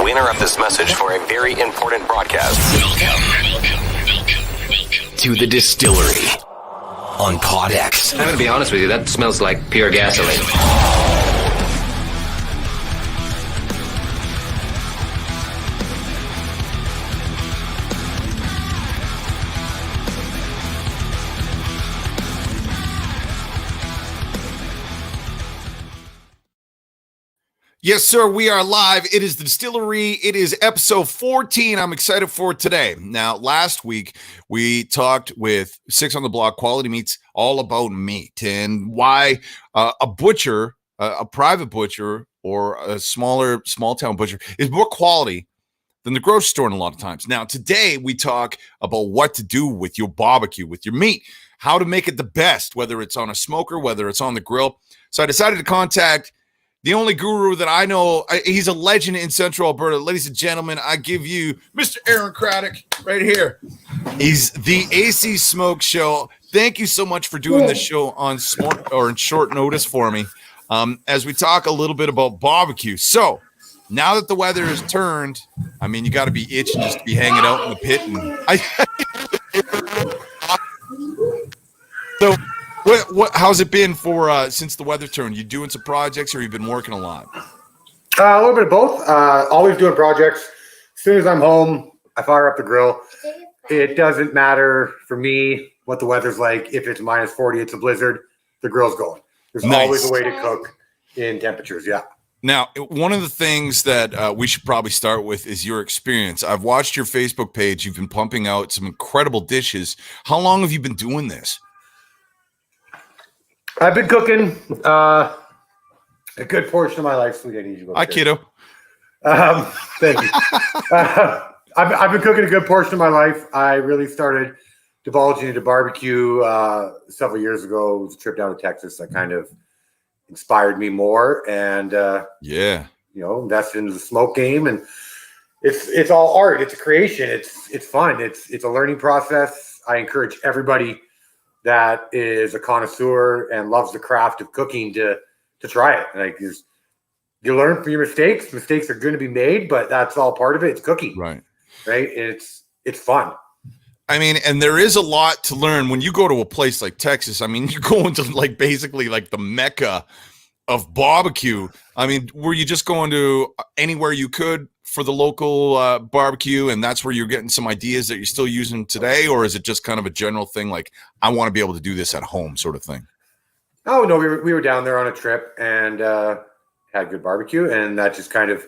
to interrupt this message for a very important broadcast. Welcome to the Distillery on PodX. I'm going to be honest with you, that smells like pure gasoline. Yes, sir. We are live. It is the Distillery. It is episode 14. I'm excited for today. Now, last week, we talked with Six on the Block Quality Meats all about meat and why a butcher, a private butcher or a small town butcher is more quality than the grocery store in a lot of times. Now, today, we talk about what to do with your barbecue, with your meat, how to make it the best, whether it's on a smoker, whether it's on the grill. So I decided to contact the only guru that I know. He's a legend in Central Alberta. Ladies and gentlemen, I give you Mr. Aaron Craddock right here. He's the AC Smokeshow. Thank you so much for doing this show on in short notice for me as we talk a little bit about barbecue. So now that the weather has turned, I mean, you got to be itching just to be hanging out in the pit. So how's it been for since the weather turned? You doing some projects or you've been working a lot? A little bit of both. Always doing projects. As soon as I'm home, I fire up the grill. It doesn't matter for me what the weather's like. If it's minus 40, it's a blizzard, the grill's going. There's always a way to cook in temperatures. Yeah. Now, one of the things that we should probably start with is your experience. I've watched your Facebook page. You've been pumping out some incredible dishes. How long have you been doing this? I've been cooking a good portion of my life. Sweet, I need you. Hi, kiddo. Thank you. I've been cooking a good portion of my life. I really started divulging into barbecue several years ago. It was a trip down to Texas that kind of inspired me more, and invested into the smoke game. And it's all art. It's a creation. It's fun. It's a learning process. I encourage everybody that is a connoisseur and loves the craft of cooking to try it. Like, you learn from your mistakes. Mistakes are going to be made, but that's all part of it. It's cooking, right? It's fun. I mean, and there is a lot to learn when you go to a place like Texas. I mean, you're going to basically the Mecca of barbecue. I mean, were you just going to anywhere you could for the local barbecue, and that's where you're getting some ideas that you're still using today? Or is it just kind of a general thing, like, I want to be able to do this at home sort of thing? Oh, no, we were down there on a trip and had good barbecue, and that just kind of,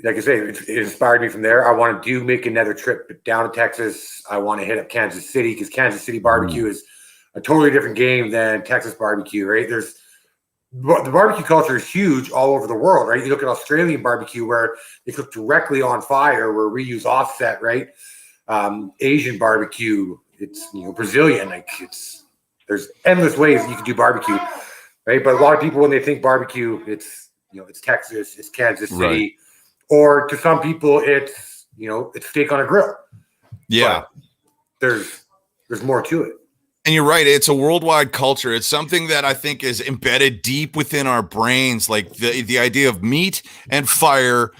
like I say, it inspired me from there. I want to make another trip down to Texas. I want to hit up Kansas City, because Kansas City barbecue is a totally different game than Texas barbecue, right? The barbecue culture is huge all over the world, right? You look at Australian barbecue where they cook directly on fire, where we use offset, right? Asian barbecue, it's Brazilian, there's endless ways that you can do barbecue, right? But a lot of people, when they think barbecue, it's Texas, it's Kansas City, right. Or to some people, it's steak on a grill. Yeah, but there's more to it. And you're right. It's a worldwide culture. It's something that I think is embedded deep within our brains. Like the idea of meat and fire,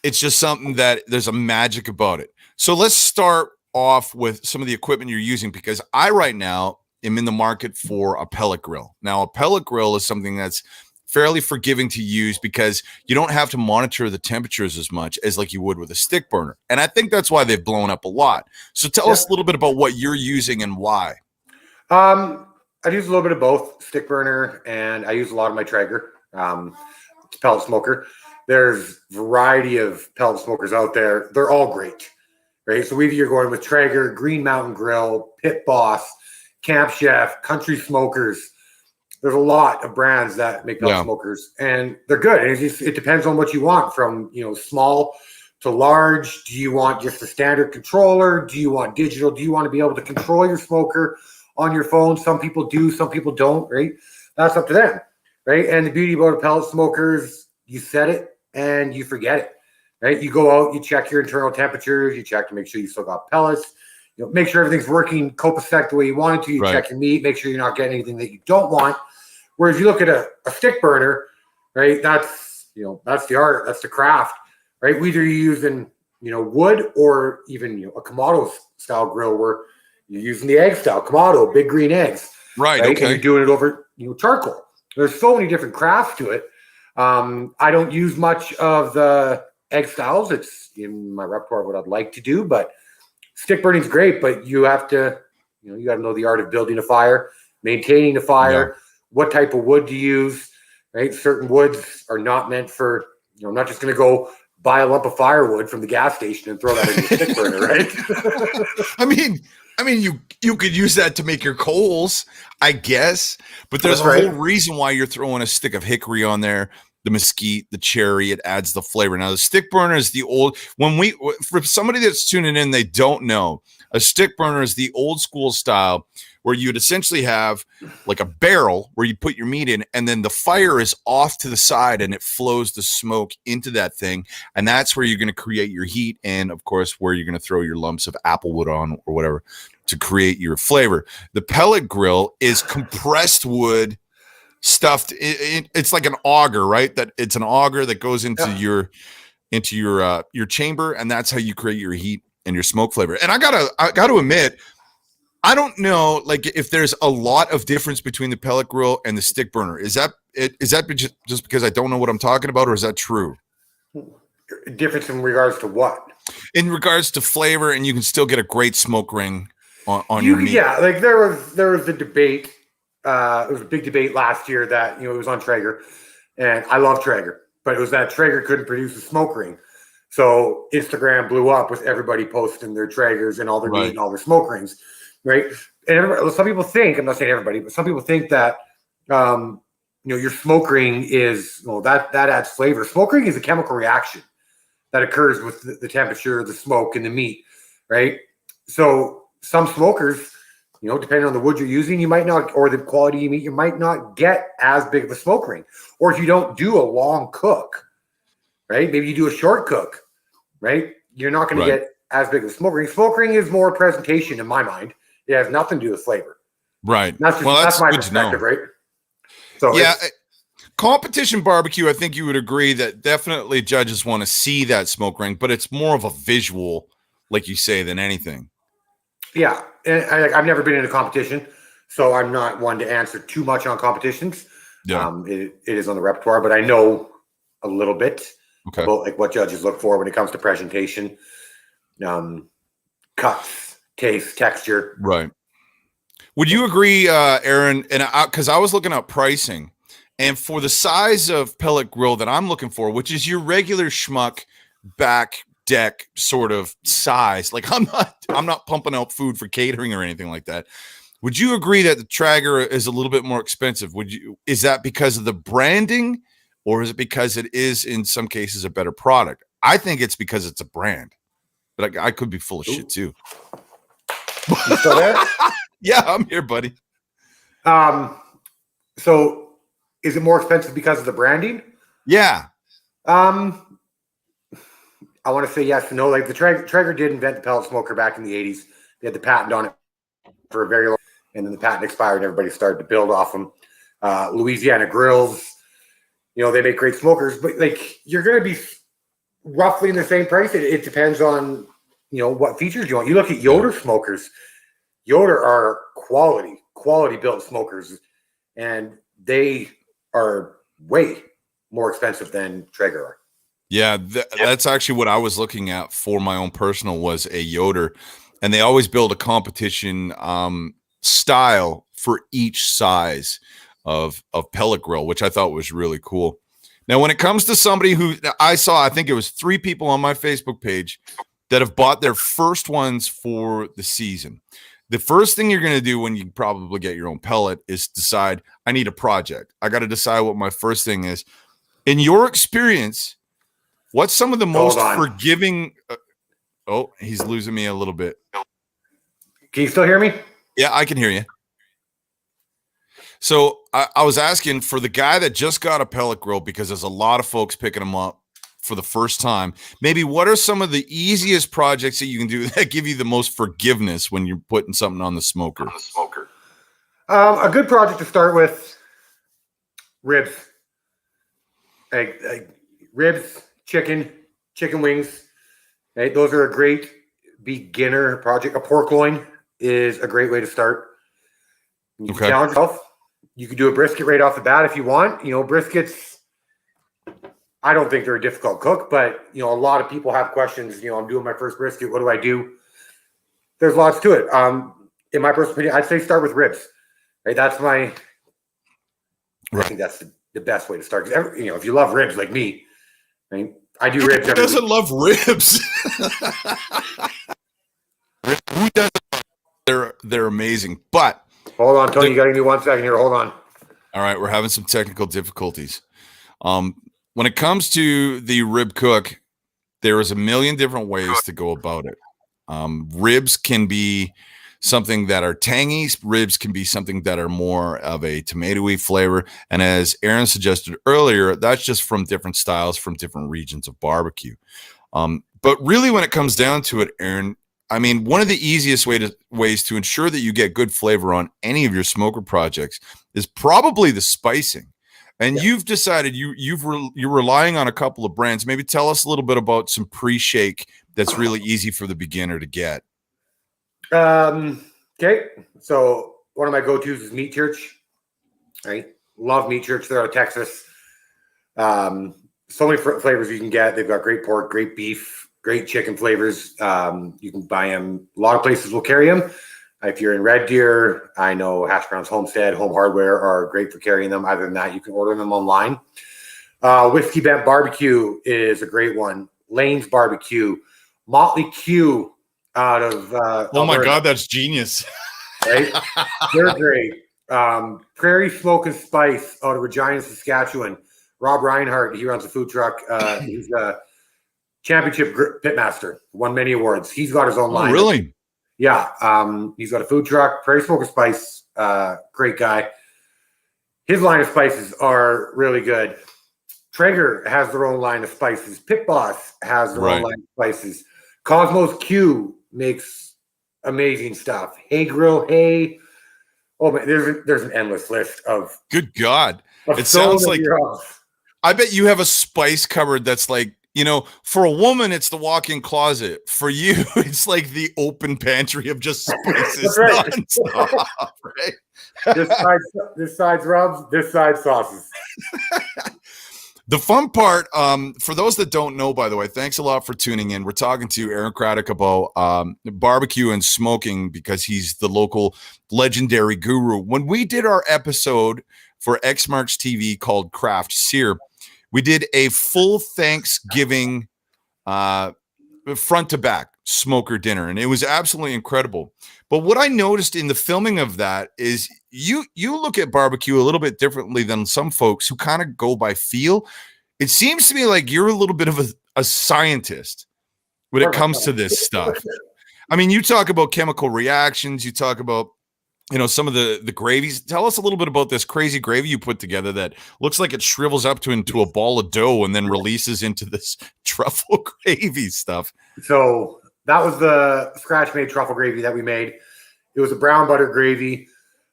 it's just something that there's a magic about it. So let's start off with some of the equipment you're using, because I right now am in the market for a pellet grill. Now, a pellet grill is something that's fairly forgiving to use because you don't have to monitor the temperatures as much as like you would with a stick burner. And I think that's why they've blown up a lot. So tell us a little bit about what you're using and why. I use a little bit of both, stick burner, and I use a lot of my Traeger. It's a pellet smoker. There's a variety of pellet smokers out there. They're all great, right? So either you're going with Traeger, Green Mountain Grill, Pit Boss, Camp Chef, Country Smokers. There's a lot of brands that make pellet smokers, and they're good. And it depends on what you want, from small to large. Do you want just a standard controller? Do you want digital? Do you want to be able to control your smoker on your phone? Some people do, some people don't, right? That's up to them, right? And the beauty about a pellet smoker is you set it and you forget it, right? You go out, you check your internal temperatures, you check to make sure you still got pellets, make sure everything's working copacetic the way you want it to. You check your meat, make sure you're not getting anything that you don't want. Whereas you look at a stick burner, right? That's the art, that's the craft, right? Whether you're using, wood or even, a Kamado style grill where you're using the egg style, Kamado, big green eggs. Right. Okay. Okay. And you're doing it over, charcoal. There's so many different crafts to it. I don't use much of the egg styles. It's in my repertoire what I'd like to do, but stick burning's great, but you have to, you got to know the art of building a fire, maintaining the fire, what type of wood to use, right? Certain woods are not meant for, I'm not just going to go buy a lump of firewood from the gas station and throw that in your stick burner, right? I mean, you could use that to make your coals, I guess, but there's That's a right. whole reason why you're throwing a stick of hickory on there, the mesquite, the cherry. It adds the flavor. Now, the stick burner is the old. For somebody that's tuning in, they don't know. A stick burner is the old school style where you'd essentially have like a barrel where you put your meat in, and then the fire is off to the side and it flows the smoke into that thing. And that's where you're going to create your heat. And of course, where you're going to throw your lumps of apple wood on or whatever to create your flavor. The pellet grill is compressed wood stuffed. It's like an auger, right? That it's an auger that goes into your chamber. And that's how you create your heat and your smoke flavor. And I gotta admit, I don't know, like if there's a lot of difference between the pellet grill and the stick burner. Is that just because I don't know what I'm talking about, or is that true? Difference in regards to what? In regards to flavor, and you can still get a great smoke ring on your meat. Yeah, like there was a debate. It was a big debate last year that it was on Traeger, and I love Traeger, but it was that Traeger couldn't produce a smoke ring. So Instagram blew up with everybody posting their Traegers and all their meat and all their smoke rings. Right. And some people think, I'm not saying everybody, but some people think that, your smoke ring is, that adds flavor. Smoke ring is a chemical reaction that occurs with the temperature, the smoke, and the meat. Right. So some smokers, depending on the wood you're using, you might not, or the quality you meat, you might not get as big of a smoke ring. Or if you don't do a long cook, right? Maybe you do a short cook, right? You're not going to get as big of a smoke ring. Smoke ring is more presentation in my mind. It has nothing to do with flavor. Right. That's my perspective, right? So yeah, competition barbecue, I think you would agree that definitely judges want to see that smoke ring, but it's more of a visual, like you say, than anything. Yeah, and I've never been in a competition, so I'm not one to answer too much on competitions. Yeah. It is on the repertoire, but I know a little bit about like what judges look for when it comes to presentation, cuts, taste, texture. Right. Would you agree, Aaron? And because I was looking up pricing, and for the size of pellet grill that I'm looking for, which is your regular schmuck back deck sort of size, like I'm not pumping out food for catering or anything like that. Would you agree that the Traeger is a little bit more expensive? Is that because of the branding, or is it because it is in some cases a better product? I think it's because it's a brand, but I could be full of shit too. You still there? Yeah, I'm here, buddy. So is it more expensive because of the branding? Yeah. I want to say yes and no. Like the Traeger did invent the pellet smoker back in the 80s. They had the patent on it for a very long time, and then the patent expired and everybody started to build off them. Louisiana Grills, they make great smokers, but like you're going to be roughly in the same price. It depends on, what features you want. You look at Yoder smokers. Yoder are quality built smokers, and they are way more expensive than Traeger are. Yeah, that's actually what I was looking at for my own personal was a Yoder, and they always build a competition style for each size of pellet grill, which I thought was really cool. Now, when it comes to somebody who I think it was 3 people on my Facebook page that have bought their first ones for the season. The first thing you're going to do when you probably get your own pellet is decide, I need a project. I got to decide what my first thing is. In your experience, what's some of the most forgiving? He's losing me a little bit. Can you still hear me? Yeah, I can hear you. So I was asking for the guy that just got a pellet grill, because there's a lot of folks picking them up for the first time. Maybe what are some of the easiest projects that you can do that give you the most forgiveness when you're putting something on the smoker? A good project to start with, ribs. Ribs, chicken, chicken wings. Right? Those are a great beginner project. A pork loin is a great way to start. You can challenge yourself. You can do a brisket right off the bat if you want. Briskets, I don't think they're a difficult cook, but a lot of people have questions. I'm doing my first brisket. What do I do? There's lots to it. In my personal opinion, I'd say start with ribs. Right? I think that's the best way to start. If you love ribs like me, right? I do ribs. Who doesn't love ribs? Who doesn't? They're amazing. But hold on, Tony. You got to give me 1 second here. Hold on. All right, we're having some technical difficulties. When it comes to the rib cook, there is a million different ways to go about it. Ribs can be something that are tangy. Ribs can be something that are more of a tomatoey flavor. And as Aaron suggested earlier, that's just from different styles, from different regions of barbecue. But really, when it comes down to it, Aaron, I mean, one of the easiest ways to ensure that you get good flavor on any of your smoker projects is probably the spicing. And you've decided you're relying on a couple of brands. Maybe tell us a little bit about some pre-shake that's really easy for the beginner to get. Okay. So one of my go-tos is Meat Church. Right. Love Meat Church. They're out of Texas. So many flavors you can get. They've got great pork, great beef, great chicken flavors. You can buy them. A lot of places will carry them. If you're in Red Deer, I know Hash Browns Homestead, Home Hardware are great for carrying them. Other than that, you can order them online. Whiskey Bent Barbecue is a great one. Lane's Barbecue. Motley Q out of oh my God, that's genius. Right? They're great. Prairie Smoke and Spice out of Regina, Saskatchewan. Rob Reinhardt, he runs a food truck. He's a championship pitmaster, won many awards. He's got his own line. Really? Yeah. He's got a food truck. Prairie Smoke and Spice, great guy. His line of spices are really good. Traeger has their own line of spices. Pit Boss has their own line of spices. Cosmos Q makes amazing stuff. Hey Grill, hey. Oh man, there's an endless list of. Good God. It sounds like I bet you have a spice cupboard that's like, for a woman, it's the walk-in closet. For you, it's like the open pantry of just spices. Right. Nonstop, right? This side's rubs, this side sauces. The fun part, for those that don't know, by the way, thanks a lot for tuning in. We're talking to Aaron Craddock about barbecue and smoking because he's the local legendary guru. When we did our episode for X Marks TV called Craft Sear, we did a full Thanksgiving front to back smoker dinner, and it was absolutely incredible. But what I noticed in the filming of that is you look at barbecue a little bit differently than some folks who kind of go by feel. It seems to me like you're a little bit of a scientist when it comes to this stuff. I mean, you talk about chemical reactions, you talk about some of the gravies. Tell us a little bit about this crazy gravy you put together that looks like it shrivels up into a ball of dough and then releases into this truffle gravy stuff. So that was the scratch-made truffle gravy that we made. It was a brown butter gravy,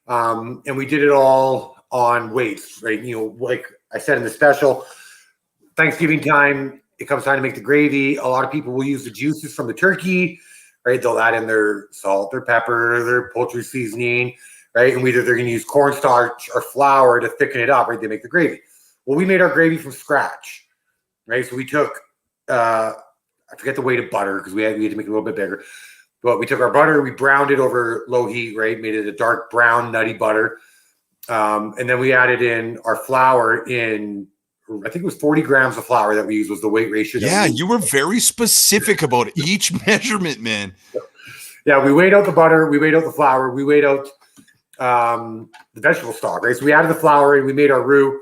and we did it all on weights, right? Like I said in the special, Thanksgiving time, it comes time to make the gravy. A lot of people will use the juices from the turkey, right? They'll add in their salt, their pepper, their poultry seasoning, right? And either they're going to use cornstarch or flour to thicken it up, right? They make the gravy. Well, we made our gravy from scratch, right? So we took, I forget the weight of butter because we had to make it a little bit bigger. But we took our butter, we browned it over low heat, right? Made it a dark brown, nutty butter. And then we added in our flour in, I think it was 40 grams of flour that we used was the weight ratio. Yeah, you were very specific about each measurement, man. Yeah, we weighed out the butter, we weighed out the flour, we weighed out the vegetable stock, right? So we added the flour and we made our roux,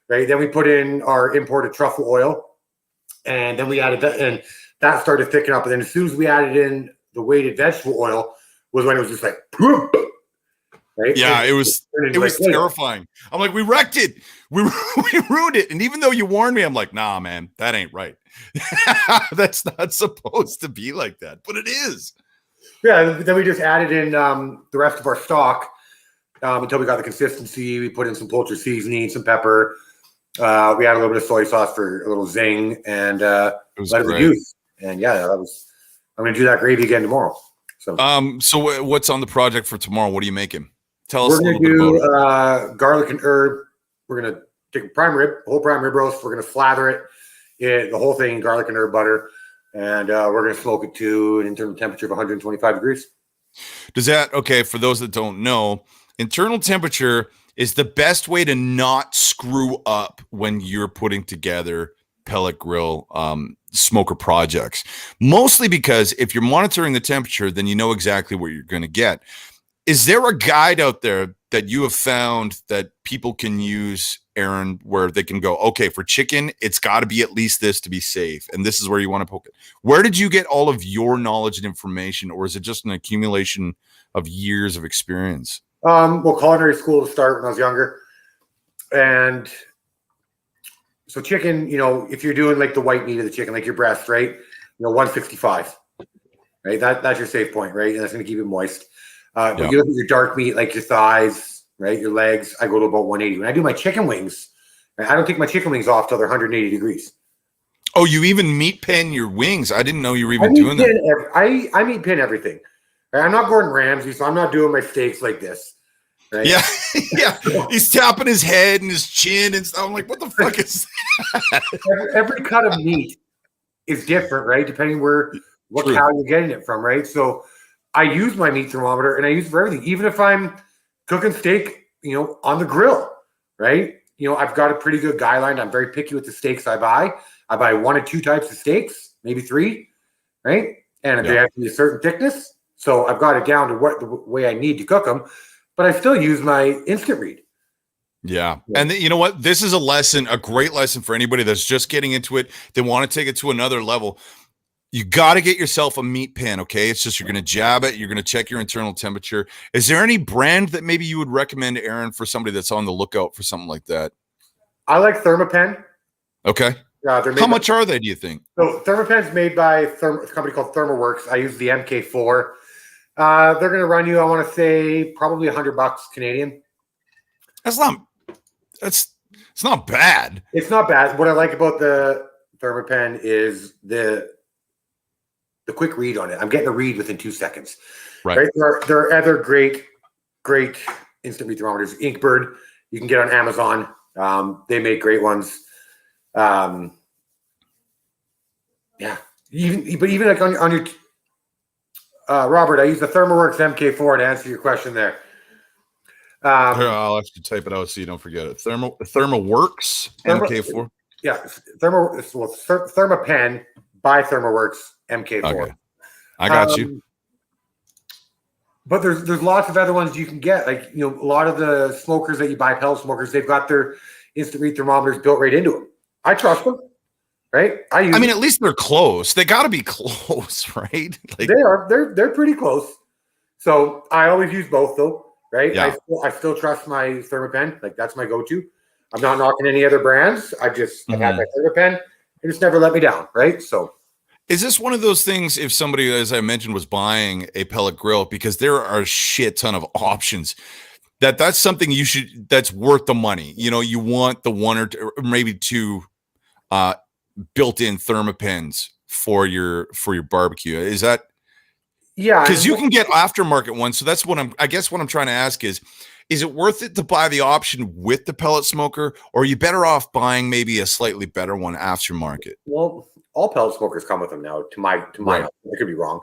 right? Then we put in our imported truffle oil, and then we added that, and that started to thicken up. And then as soon as we added in the weighted vegetable oil was when it was just like, poop, right? Yeah, it was terrifying. I'm like, we wrecked it. We ruined it. And even though you warned me, I'm like, nah, man, that ain't right. That's not supposed to be like that, but it is. Yeah, then we just added in the rest of our stock until we got the consistency. We put in some poultry seasoning, some pepper, We had a little bit of soy sauce for a little zing, and let it reduce. And yeah, I'm going to do that gravy again tomorrow. So what's on the project for tomorrow? What are you making? Tell us a little bit about it. We're going to do garlic and herb. We're going to take a whole prime rib roast. We're going to slather it, the whole thing in garlic and herb butter, and we're going to smoke it to an internal temperature of 125 degrees. For those that don't know, internal temperature is the best way to not screw up when you're putting together pellet grill smoker projects. Mostly because if you're monitoring the temperature, then you know exactly what you're going to get. Is there a guide out there that you have found that people can use, Aaron, where they can go, okay, for chicken, it's got to be at least this to be safe, and this is where you want to poke it? Where did you get all of your knowledge and information, or is it just an accumulation of years of experience? Well, culinary school to start when I was younger. And so chicken, if you're doing like the white meat of the chicken, like your breast, right? 165, right? That's your safe point, right? And that's going to keep it moist. But you look at your dark meat, like your thighs, right? Your legs, I go to about 180. When I do my chicken wings, right, I don't take my chicken wings off till they're 180 degrees. Oh, you even meat pan your wings? I didn't know you were even doing that. I meat pan everything. Right? I'm not Gordon Ramsay, so I'm not doing my steaks like this. Right? Yeah, yeah. He's tapping his head and his chin and stuff. I'm like, what the fuck is that? Every cut of meat is different, right? Depending what cow you're getting it from, right? So I use my meat thermometer and I use it for everything. Even if I'm cooking steak, on the grill, right? I've got a pretty good guideline. I'm very picky with the steaks I buy. I buy 1 or 2 types of steaks, maybe 3, right? And they have to be a certain thickness. So I've got it down to the way I need to cook them, but I still use my instant read. Yeah. And you know what? This is a great lesson for anybody that's just getting into it. They want to take it to another level. You got to get yourself a meat pan, okay? It's just you're going to jab it. You're going to check your internal temperature. Is there any brand that maybe you would recommend, Aaron, for somebody that's on the lookout for something like that? I like Thermapen. Okay. How much are they, do you think? So Thermapen's made by a company called ThermaWorks. I use the MK4. They're going to run you, I want to say, probably $100 Canadian. It's not bad. It's not bad. What I like about the Thermapen is the quick read on it. I'm getting a read within 2 seconds. Right? There are other great instant read thermometers. Inkbird, you can get on Amazon. They make great ones. Yeah. Even like on your Robert, I use the ThermaWorks MK4 to answer your question there. Here, I'll actually type it out so you don't forget it. ThermaWorks MK4. Yeah, Thermapen by ThermaWorks MK4. Okay. I got you. But there's lots of other ones you can get. Like, a lot of the smokers that you buy, pellet smokers, they've got their instant read thermometers built right into them. I trust them, right? At least they're close. They got to be close, right? They are. They're pretty close. So I always use both, though, right? Yeah. I still trust my Thermapen. Like, that's my go-to. I'm not knocking any other brands. I've had my Thermapen. It's never let me down, right? So. Is this one of those things, if somebody, as I mentioned, was buying a pellet grill, because there are a shit ton of options, that's something that's worth the money. You want the 1 or maybe 2 built-in Thermapens for your barbecue. Is that? Yeah. Because you can get aftermarket ones. So that's what I guess what I'm trying to ask is it worth it to buy the option with the pellet smoker, or are you better off buying maybe a slightly better one aftermarket? Well, all pellet smokers come with them now. To my, I could be wrong.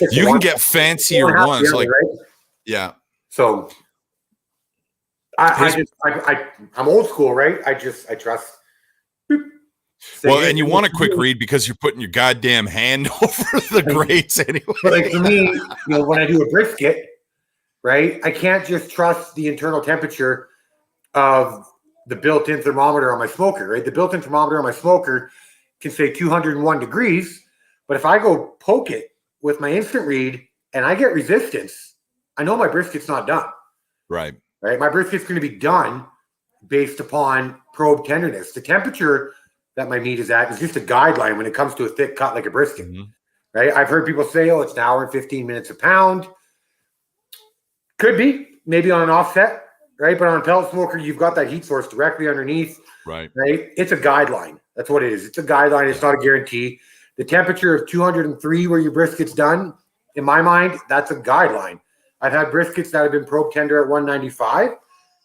You can get fancier ones, like right? Yeah. So I'm old school, right? I trust. Well, and you want a quick read because you're putting your goddamn hand over the grates anyway. But like for me, when I do a brisket, right, I can't just trust the internal temperature of the built-in thermometer on my smoker, right? The built-in thermometer on my smoker can say 201 degrees, but if I go poke it with my instant read and I get resistance, I know my brisket's not done. Right. My brisket's going to be done based upon probe tenderness. The temperature that my meat is at is just a guideline when it comes to a thick cut like a brisket, right? I've heard people say, it's an hour and 15 minutes a pound. Could be, maybe on an offset, right? But on a pellet smoker, you've got that heat source directly underneath, Right. It's a guideline. That's what it is. It's a guideline. It's not a guarantee. The temperature of 203 where your brisket's done, in my mind, that's a guideline. I've had briskets that have been probe tender at 195.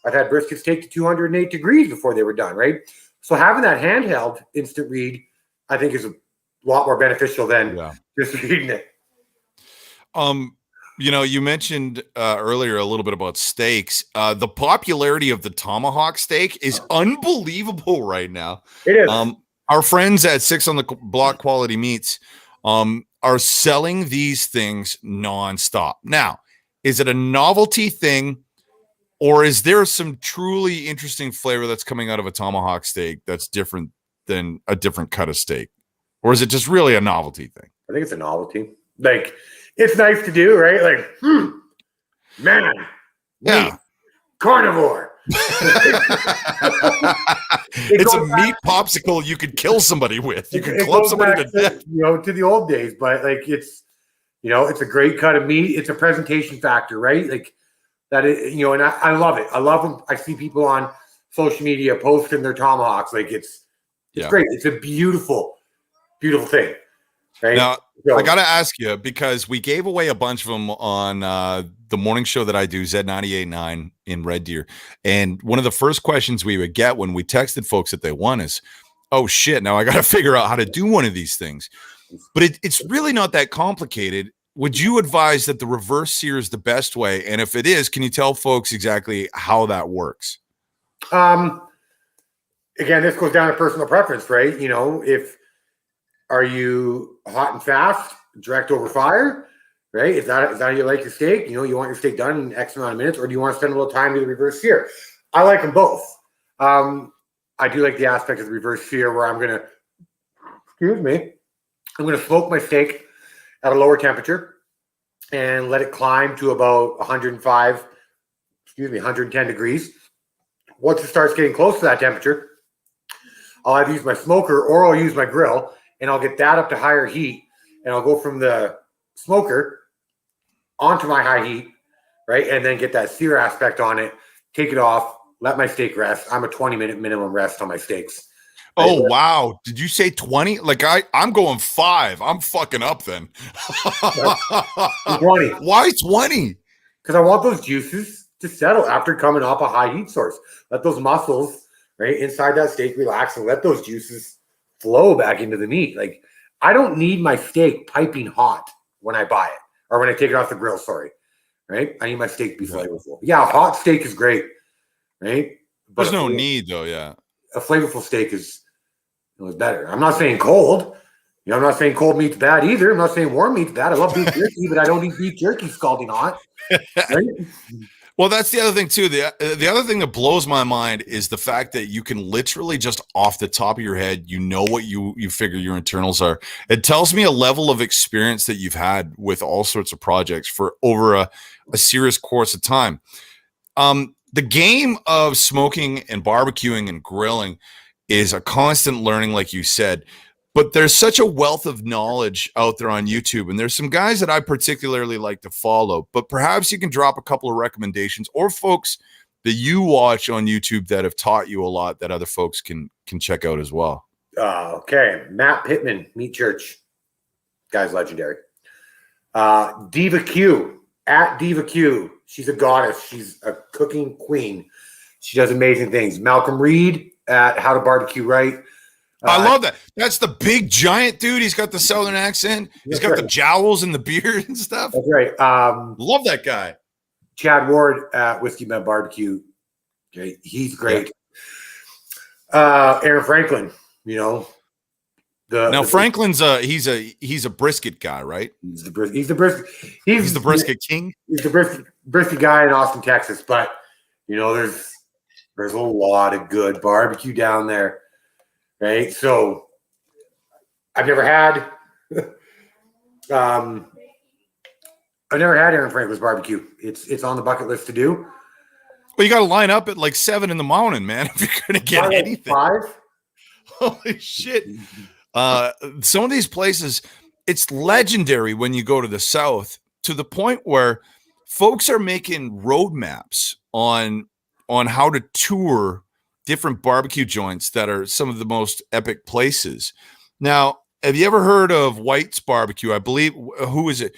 I've had briskets take to 208 degrees before they were done, right? So having that handheld instant read, I think, is a lot more beneficial than just reading it. You mentioned earlier a little bit about steaks. The popularity of the tomahawk steak is unbelievable right now. It is. Our friends at 6 on the Block Quality Meats are selling these things nonstop. Now, is it a novelty thing, or is there some truly interesting flavor that's coming out of a tomahawk steak that's different than a different cut of steak? Or is it just really a novelty thing? I think it's a novelty. Like, it's nice to do, right? Like, man, meat, carnivore. It's a meat popsicle you could kill somebody with. You can club somebody to death. To the old days, but like it's a great cut of meat. It's a presentation factor, right? Like that is, and I love it. I love when I see people on social media posting their tomahawks. Like it's great. It's a beautiful, beautiful thing. Right? Now, I got to ask you, because we gave away a bunch of them on the morning show that I do, Z98.9 in Red Deer. And one of the first questions we would get when we texted folks that they won is, oh, shit, now I got to figure out how to do one of these things. But it's really not that complicated. Would you advise that the reverse sear is the best way? And if it is, can you tell folks exactly how that works? Again, this goes down to personal preference, right? Are you hot and fast, direct over fire, right? Is that how you like your steak? You want your steak done in X amount of minutes, or do you want to spend a little time to the reverse sear? I like them both. I do like the aspect of the reverse sear where I'm going to smoke my steak at a lower temperature and let it climb to about 110 degrees. Once it starts getting close to that temperature, I'll either use my smoker or I'll use my grill, and I'll get that up to higher heat, and I'll go from the smoker onto my high heat, right? And then get that sear aspect on it, take it off, let my steak rest. I'm a 20-minute minimum rest on my steaks. Oh, wow. Did you say 20? Like I'm going 5. I'm fucking up then. 20. Why 20? Because I want those juices to settle after coming off a high heat source. Let those muscles, right, inside that steak relax and let those juices flow back into the meat. Like, I don't need my steak piping hot when I buy it or when I take it off the grill. Sorry, right? I need my steak to be flavorful. Yeah, a hot steak is great, right? But there's no need though. Yeah, a flavorful steak is better. I'm not saying cold. I'm not saying cold meat's bad either. I'm not saying warm meat's bad. I love beef jerky, but I don't eat beef jerky scalding hot. Right? Well, that's the other thing too. The other thing that blows my mind is the fact that you can literally just off the top of your head, what you figure your internals are. It tells me a level of experience that you've had with all sorts of projects for over a serious course of time. The game of smoking and barbecuing and grilling is a constant learning, like you said. But there's such a wealth of knowledge out there on YouTube, and there's some guys that I particularly like to follow. But perhaps you can drop a couple of recommendations, or folks that you watch on YouTube that have taught you a lot that other folks can check out as well. Okay, Matt Pittman, Meat Church, guy's legendary. Diva Q, at Diva Q, she's a goddess. She's a cooking queen. She does amazing things. Malcolm Reed at How to Barbecue Right. I love that. That's the big giant dude. He's got the southern accent. He's got the jowls and the beard and stuff. That's right. Love that guy. Chad Ward at Whiskey Man Barbecue. Okay, he's great. Aaron Franklin, Franklin's he's a brisket guy, right? He's the brisket king. He's the brisket guy in Austin, Texas. But there's a lot of good barbecue down there. Right, so I've never had Aaron Franklin's barbecue. It's on the bucket list to do. Well, you got to line up at like 7 in the morning, man, if you're gonna get anything. 5. Holy shit! Some of these places, it's legendary when you go to the South, to the point where folks are making road maps on on how to tour different barbecue joints that are some of the most epic places. Now, have you ever heard of White's Barbecue? I believe, who is it?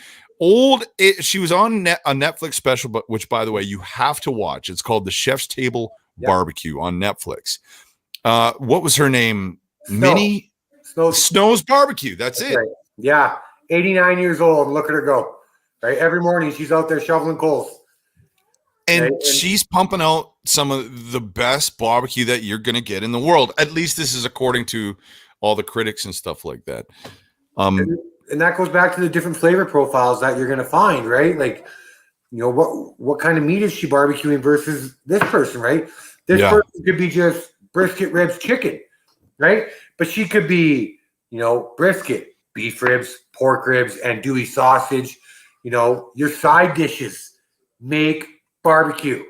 She was on a Netflix special, but which, by the way, you have to watch. It's called The Chef's Table Barbecue on Netflix. What was her name? Minnie Snow's Barbecue. That's it. Right. Yeah, 89 years old. Look at her go. Right, every morning she's out there shoveling coals. And she's pumping out some of the best barbecue that you're going to get in the world. At least this is according to all the critics and stuff like that. And that goes back to the different flavor profiles that you're going to find, right? Like, what kind of meat is she barbecuing versus this person, right? This person could be just brisket, ribs, chicken, right? But she could be, brisket, beef ribs, pork ribs, and andouille sausage. Your side dishes make barbecue.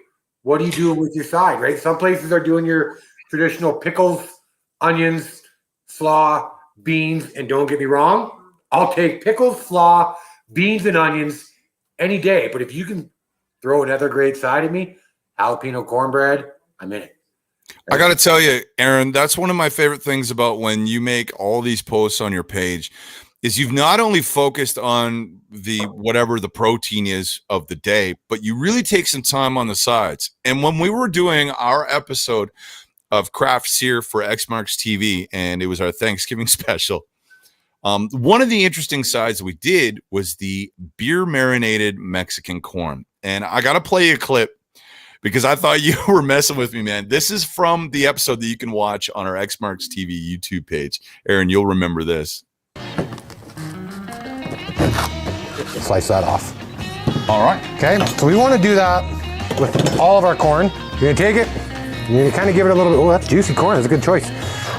What do you do with your side, right? Some places are doing your traditional pickles, onions, slaw, beans, and don't get me wrong, I'll take pickles, slaw, beans, and onions any day. But if you can throw another great side at me, jalapeno cornbread, I'm in it. I got to tell you, Aaron, that's one of my favorite things about when you make all these posts on your page is you've not only focused on whatever the protein is of the day, but you really take some time on the sides. And when we were doing our episode of Craft Sear for X Marks TV, and it was our Thanksgiving special, one of the interesting sides we did was the beer marinated Mexican corn. And I got to play you a clip because I thought you were messing with me, man. This is from the episode that you can watch on our X Marks TV YouTube page. Aaron, you'll remember this. Slice that off. All right. Okay, so we want to do that with all of our corn. You're going to take it, you're going to kind of give it a little bit. Oh, that's juicy corn. That's a good choice.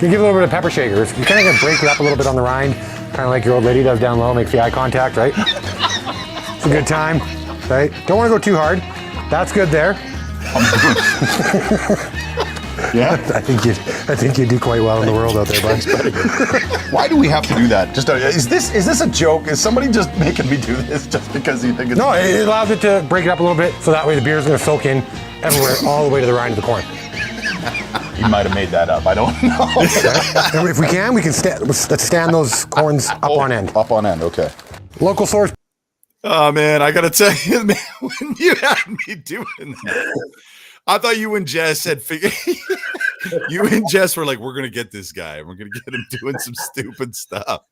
You give it a little bit of pepper shakers. You're kind of going to break it up a little bit on the rind, kind of like your old lady does down low, makes the eye contact, right? It's a good time, right? Don't want to go too hard. That's good there. Yeah, I think you do quite well in the world out there, bud. Why do we have to do that? Just is this a joke? Is somebody just making me do this just because you think it's No, it allows it to break it up a little bit, so that way the beer is going to soak in everywhere, all the way to the rind of the corn. You might have made that up. I don't know. If we can let's stand those corns up on end. Up on end, okay. Local source. Oh, man, I got to tell you, man, when you had me doing that, I thought you and Jess had figured. You and Jess were like, we're going to get this guy. We're going to get him doing some stupid stuff.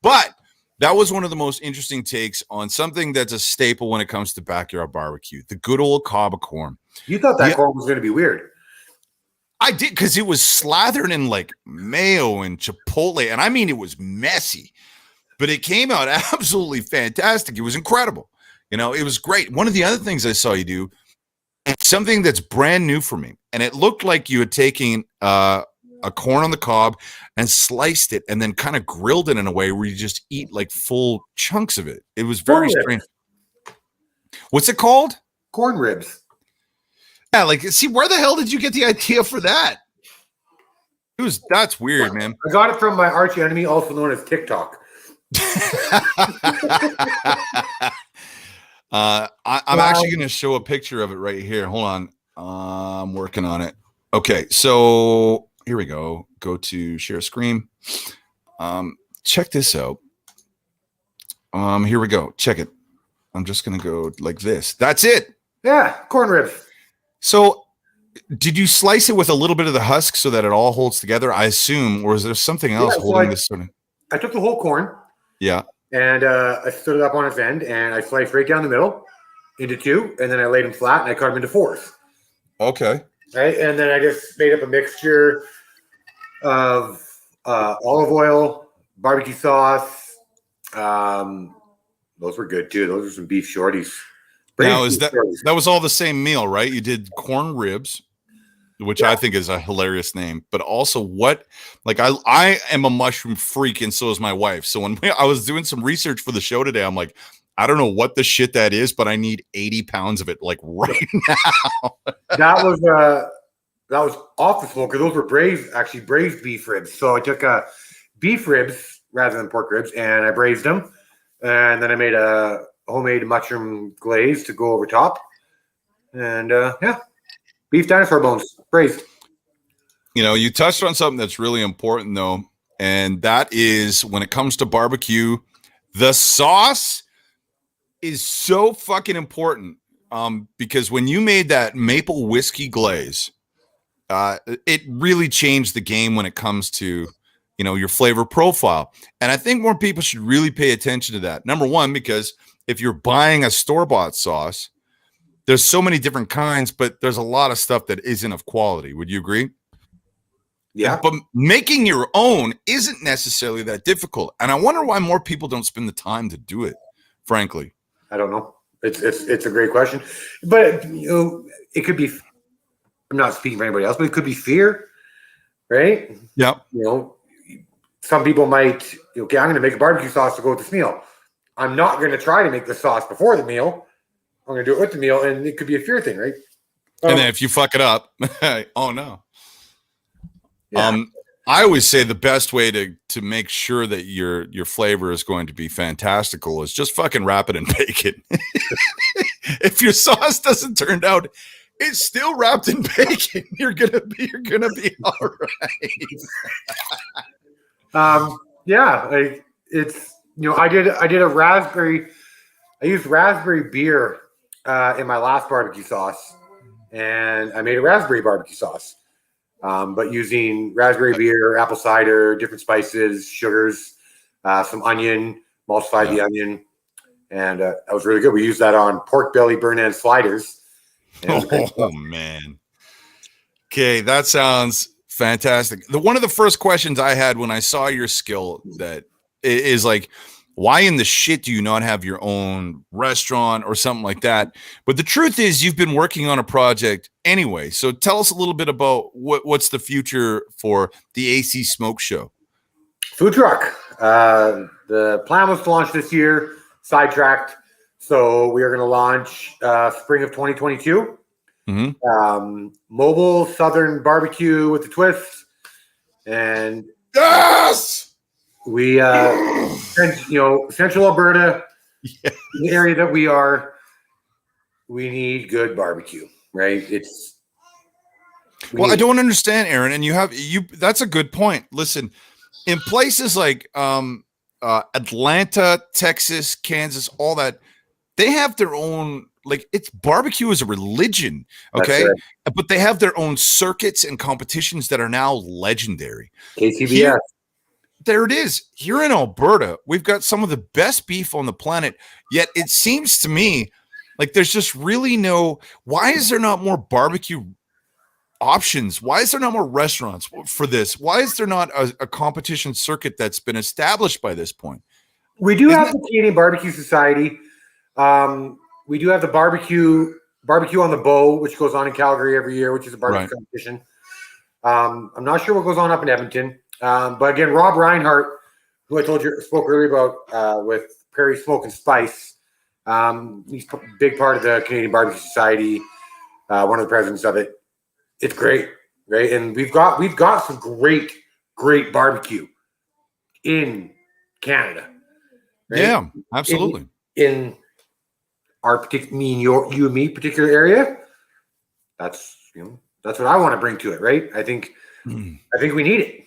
But that was one of the most interesting takes on something that's a staple when it comes to backyard barbecue, the good old cob of corn. You thought that corn was going to be weird. I did, because it was slathered in like mayo and chipotle. And I mean, it was messy, but it came out absolutely fantastic. It was incredible. It was great. One of the other things I saw you do, it's something that's brand new for me. And it looked like you had taken a corn on the cob and sliced it and then kind of grilled it in a way where you just eat like full chunks of it. It was very strange. What's it called? Corn ribs. Yeah, see, where the hell did you get the idea for that? That's weird, man. I got it from my arch enemy, also known as TikTok. I'm actually going to show a picture of it right here. Hold on. I'm working on it. Okay, so here we go. Go to share screen. Check this out. Here we go. Check it. I'm just going to go like this. That's it. Yeah, corn ribs. So did you slice it with a little bit of the husk so that it all holds together, I assume, or is there something else holding this sort of? I took the whole corn. Yeah. And I stood it up on its end, and I sliced right down the middle into two, and then I laid them flat, and I cut them into fours. Okay. Right, and then I just made up a mixture of olive oil, barbecue sauce. Those were good too. Those are some beef shorties. Now, that was all the same meal, right? You did corn ribs, which I think is a hilarious name, but also I am a mushroom freak, and so is my wife. So when I was doing some research for the show today, I'm like, I don't know what the shit that is, but I need 80 pounds of it like right now. That was off the smoker. Those were braised beef ribs. So I took beef ribs rather than pork ribs, and I braised them, and then I made a homemade mushroom glaze to go over top, And yeah, beef dinosaur bones, braised. You touched on something that's really important, though, and that is when it comes to barbecue, the sauce is so fucking important. Because when you made that maple whiskey glaze, it really changed the game when it comes to, your flavor profile. And I think more people should really pay attention to that. Number one, because if you're buying a store-bought sauce, there's so many different kinds, but there's a lot of stuff that isn't of quality. Would you agree? Yeah. But making your own isn't necessarily that difficult. And I wonder why more people don't spend the time to do it, frankly. I don't know. It's a great question. But, it could be, I'm not speaking for anybody else, but it could be fear, right? Yeah. Some people might, okay, I'm going to make a barbecue sauce to go with this meal. I'm not going to try to make the sauce before the meal. I'm going to do it with the meal, and it could be a fear thing, right? And then if you fuck it up, oh no. Yeah. I always say the best way to make sure that your flavor is going to be fantastical is just fucking wrap it in bacon. If your sauce doesn't turn out, it's still wrapped in bacon. You're gonna be all right. Yeah, like it's I did a raspberry. I used raspberry beer in my last barbecue sauce, and I made a raspberry barbecue sauce. But using raspberry beer, apple cider, different spices, sugars, some onion, emulsified the onion, and that was really good. We used that on pork belly burn end sliders. Oh man. Okay, that sounds fantastic. One of the first questions I had when I saw your skill that is like, why in the shit do you not have your own restaurant or something like that? But the truth is you've been working on a project anyway. So tell us a little bit about what's the future for the AC Smokeshow. Food truck. The plan was to launch this year, sidetracked. So we are going to launch spring of 2022. Mm-hmm. Mobile Southern barbecue with a twist. And yes! We, Central Alberta, the area that we are, we need good barbecue, right? I don't understand, Aaron, and that's a good point. Listen, in places like Atlanta, Texas, Kansas, all that, they have their own, it's barbecue is a religion, okay? Right. But they have their own circuits and competitions that are now legendary. KCBS. There it is. Here in Alberta, we've got some of the best beef on the planet, yet it seems to me like there's just really why is there not more barbecue options? Why is there not more restaurants for this? Why is there not a competition circuit that's been established by this point? We do have the Canadian Barbecue Society. We do have the barbecue on the Bow, which goes on in Calgary every year, which is a barbecue competition. I'm not sure what goes on up in Edmonton. But again, Rob Reinhart, who I told you spoke earlier about with Prairie Smoke and Spice, he's a big part of the Canadian Barbecue Society, one of the presidents of it. It's great, right? And we've got some great barbecue in Canada. Right? Yeah, absolutely. In our particular, you and me particular area, that's what I want to bring to it, right? I think we need it.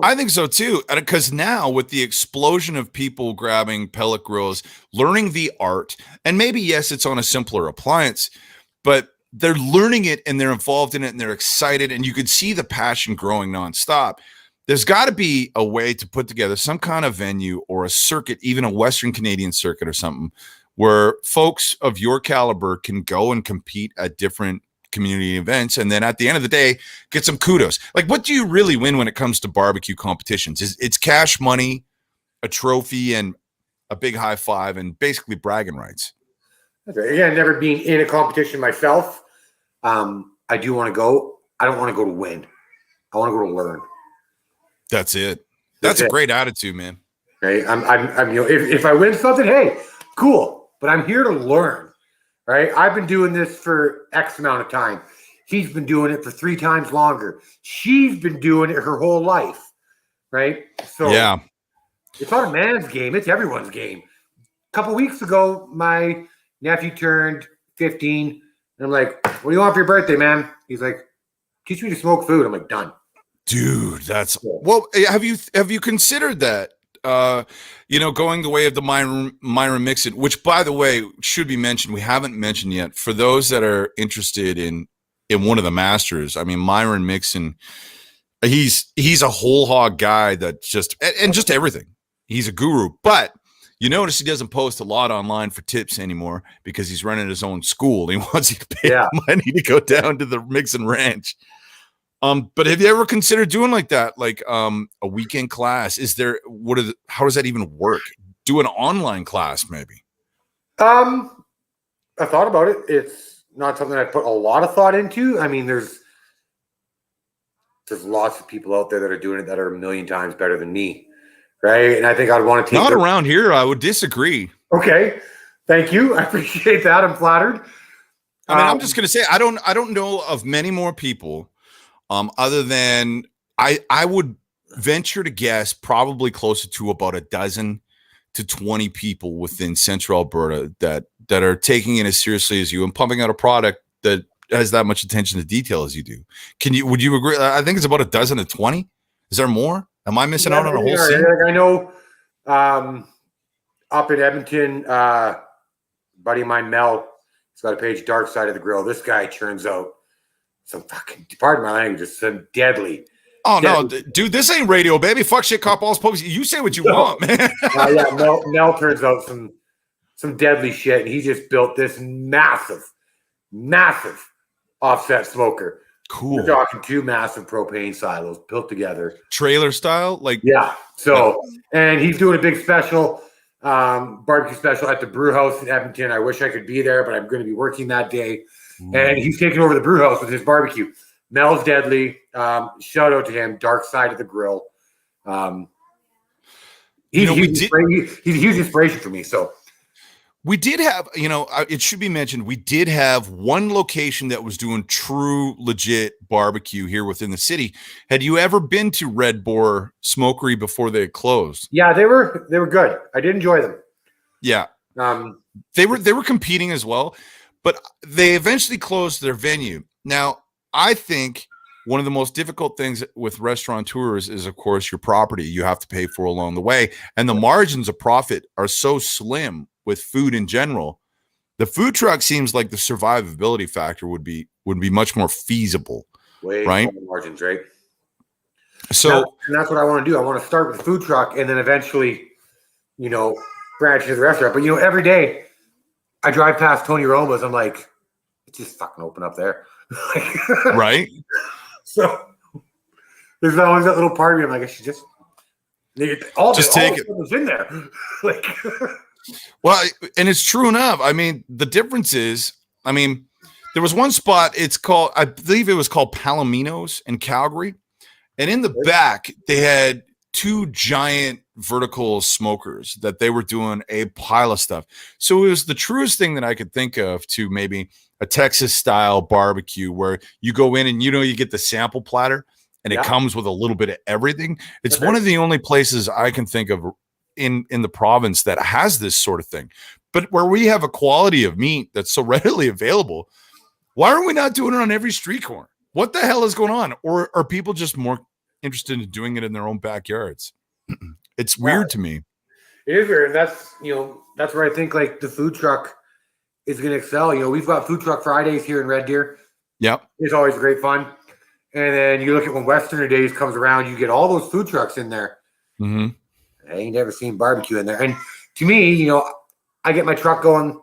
I think so too, because now with the explosion of people grabbing pellet grills, learning the art, and maybe, yes, it's on a simpler appliance, but they're learning it and they're involved in it and they're excited and you can see the passion growing nonstop. There's got to be a way to put together some kind of venue or a circuit, even a Western Canadian circuit or something, where folks of your caliber can go and compete at different community events, and then at the end of the day get some kudos. Like, what do you really win when it comes to barbecue competitions? It's cash money, a trophy, and a big high five, and basically bragging rights. Again, never being in a competition myself, I do want to go. I don't want to go to win. I want to go to learn. That's it. That's a great attitude, man. Right? I'm if I win something, hey, cool. But I'm here to learn. Right? I've been doing this for X amount of time. He's been doing it for 3 times longer. She's been doing it her whole life. Right? So yeah, it's not a man's game. It's everyone's game. A couple weeks ago, my nephew turned 15. And I'm like, what do you want for your birthday, man? He's like, teach me to smoke food. I'm like, done. Dude, that's well. Have you considered that? Going the way of the Myron Mixon, which, by the way, should be mentioned. We haven't mentioned yet for those that are interested in one of the masters. I mean, Myron Mixon, he's a whole hog guy that just everything. He's a guru, but you notice he doesn't post a lot online for tips anymore because he's running his own school. He wants you to pay money to go down to the Mixon Ranch. But have you ever considered doing like that, like a weekend class? How does that even work? Do an online class, maybe. I thought about it. It's not something I put a lot of thought into. I mean, there's lots of people out there that are doing it that are a million times better than me, right? And I think I'd want to take not around here. I would disagree. Okay, thank you. I appreciate that. I'm flattered. I mean, I'm just gonna say I don't know of many more people. Other than I would venture to guess probably closer to about a dozen to 20 people within Central Alberta that are taking it as seriously as you and pumping out a product that has that much attention to detail as you do. Would you agree? I think it's about a dozen to 20. Is there more? Am I missing out on a whole scene? I know up in Edmonton, buddy of mine, Mel, he's got a page, Dark Side of the Grill. This guy turns out some fucking, pardon my language, just some deadly. Oh, no, dude, this ain't radio, baby. Fuck shit, cop balls, pokes. You say what you want, man. Mel turns out some deadly shit, and he just built this massive offset smoker. Cool. We're talking 2 massive propane silos built together. Trailer style? Yeah. So, and he's doing a big special, barbecue special at the brew house in Edmonton. I wish I could be there, but I'm going to be working that day. And he's taking over the brew house with his barbecue. Mel's deadly. Shout out to him. Dark Side of the Grill. He's a huge inspiration for me. So we did have, it should be mentioned, we did have one location that was doing true, legit barbecue here within the city. Had you ever been to Red Boar Smokery before they closed? Yeah, they were good. I did enjoy them. Yeah. They were competing as well. But they eventually closed their venue. Now, I think one of the most difficult things with restaurateurs is, of course, your property you have to pay for along the way. And the margins of profit are so slim with food in general. The food truck seems like the survivability factor would be much more feasible. Way right? more margins, right? So and that's what I want to do. I want to start with the food truck and then eventually, branch into the restaurant. But, every day, I drive past Tony Roma's. I'm like, it's just fucking open up there. Right. So there's always that little part of me. I'm like, I should just take it. Was in there. Well, and it's true enough. I mean, the difference is, there was one spot, I believe it was called Palomino's in Calgary. And in the back, they had 2 giant vertical smokers that they were doing a pile of stuff. So it was the truest thing that I could think of to maybe a Texas style barbecue where you go in and you get the sample platter and it comes with a little bit of everything. It's one of the only places I can think of in the province that has this sort of thing. But where we have a quality of meat that's so readily available, why are we not doing it on every street corner? What the hell is going on? Or are people just more interested in doing it in their own backyards? It's weird to me. It is weird. That's where I think like the food truck is going to excel. We've got Food Truck Fridays here in Red Deer. Yep. It's always great fun. And then you look at when Westerner Days comes around, you get all those food trucks in there. Mm-hmm. I ain't never seen barbecue in there. And to me, I get my truck going.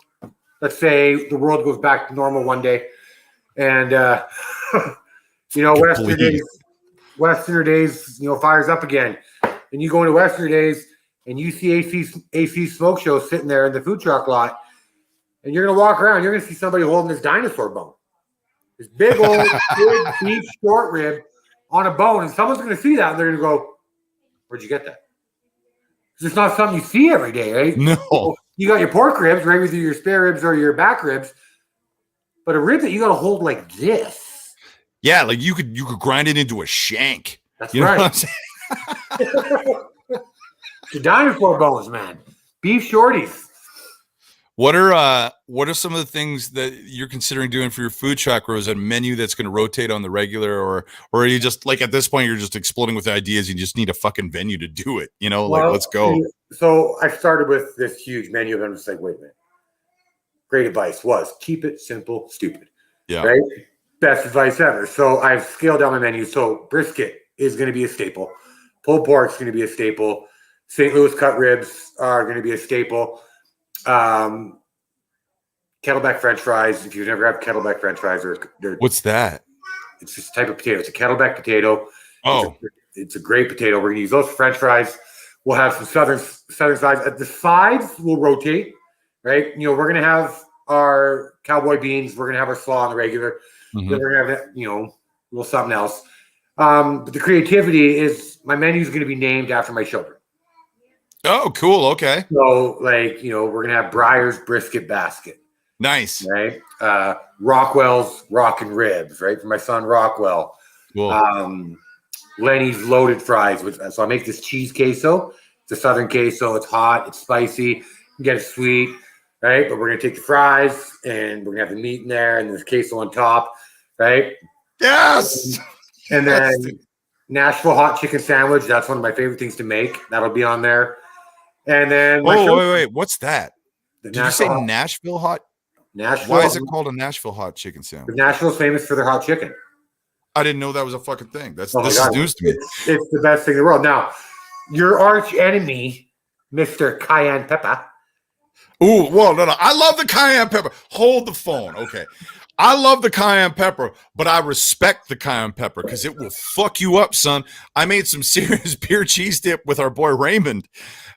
Let's say the world goes back to normal one day. And, Westerner Days, fires up again. And you go into Westerner Days and you see AC Smokeshow sitting there in the food truck lot. And you're going to walk around. You're going to see somebody holding this dinosaur bone. This big old, big, beef short rib on a bone. And someone's going to see that and they're going to go, where'd you get that? Because it's not something you see every day, right? No. You got your pork ribs, right, with your spare ribs or your back ribs. But a rib that you got to hold like this. Yeah, like you could grind it into a shank. That's right. The dinosaur bones, man. Beef shorties. What are some of the things that you're considering doing for your food truck, or is it a menu that's going to rotate on the regular, or are you just like at this point you're just exploding with ideas? You just need a fucking venue to do it, like let's go. So I started with this huge menu, and I'm just like, wait a minute. Great advice was keep it simple, stupid. Yeah. Right. Best advice ever. So I've scaled down my menu. So brisket is going to be a staple. Pulled pork is going to be a staple. St. Louis cut ribs are going to be a staple. Kettleback French fries. If you've never had Kettleback French fries, What's that? It's just a type of potato. It's a Kettleback potato. Oh, it's a great potato. We're going to use those French fries. We'll have some southern sides. The sides will rotate, right? We're going to have our cowboy beans. We're going to have our slaw on the regular. Mhm. Then we're going to have a little something else. But the creativity is my menu is going to be named after my children. Oh, cool. Okay. So, we're going to have Breyer's brisket basket. Nice. Right. Rockwell's rockin' ribs, right? For my son Rockwell. Cool. Lenny's loaded fries. So I make this cheese queso. It's a southern queso. It's hot. It's spicy. You can get it sweet, right? But we're going to take the fries and we're going to have the meat in there and there's queso on top, right? Yes. And then Nashville hot chicken sandwich. That's one of my favorite things to make. That'll be on there. And then wait. What's that? Did you say hot, Nashville hot? Nashville. Why is it called a Nashville hot chicken sandwich? Nashville's famous for their hot chicken. I didn't know that was a fucking thing. This God. is news to me. It's the best thing in the world. Now, your arch enemy, Mr. Cayenne Pepper. Ooh, well, no. I love the cayenne pepper. Hold the phone. Okay. I love the cayenne pepper, but I respect the cayenne pepper because it will fuck you up, son. I made some serious beer cheese dip with our boy Raymond,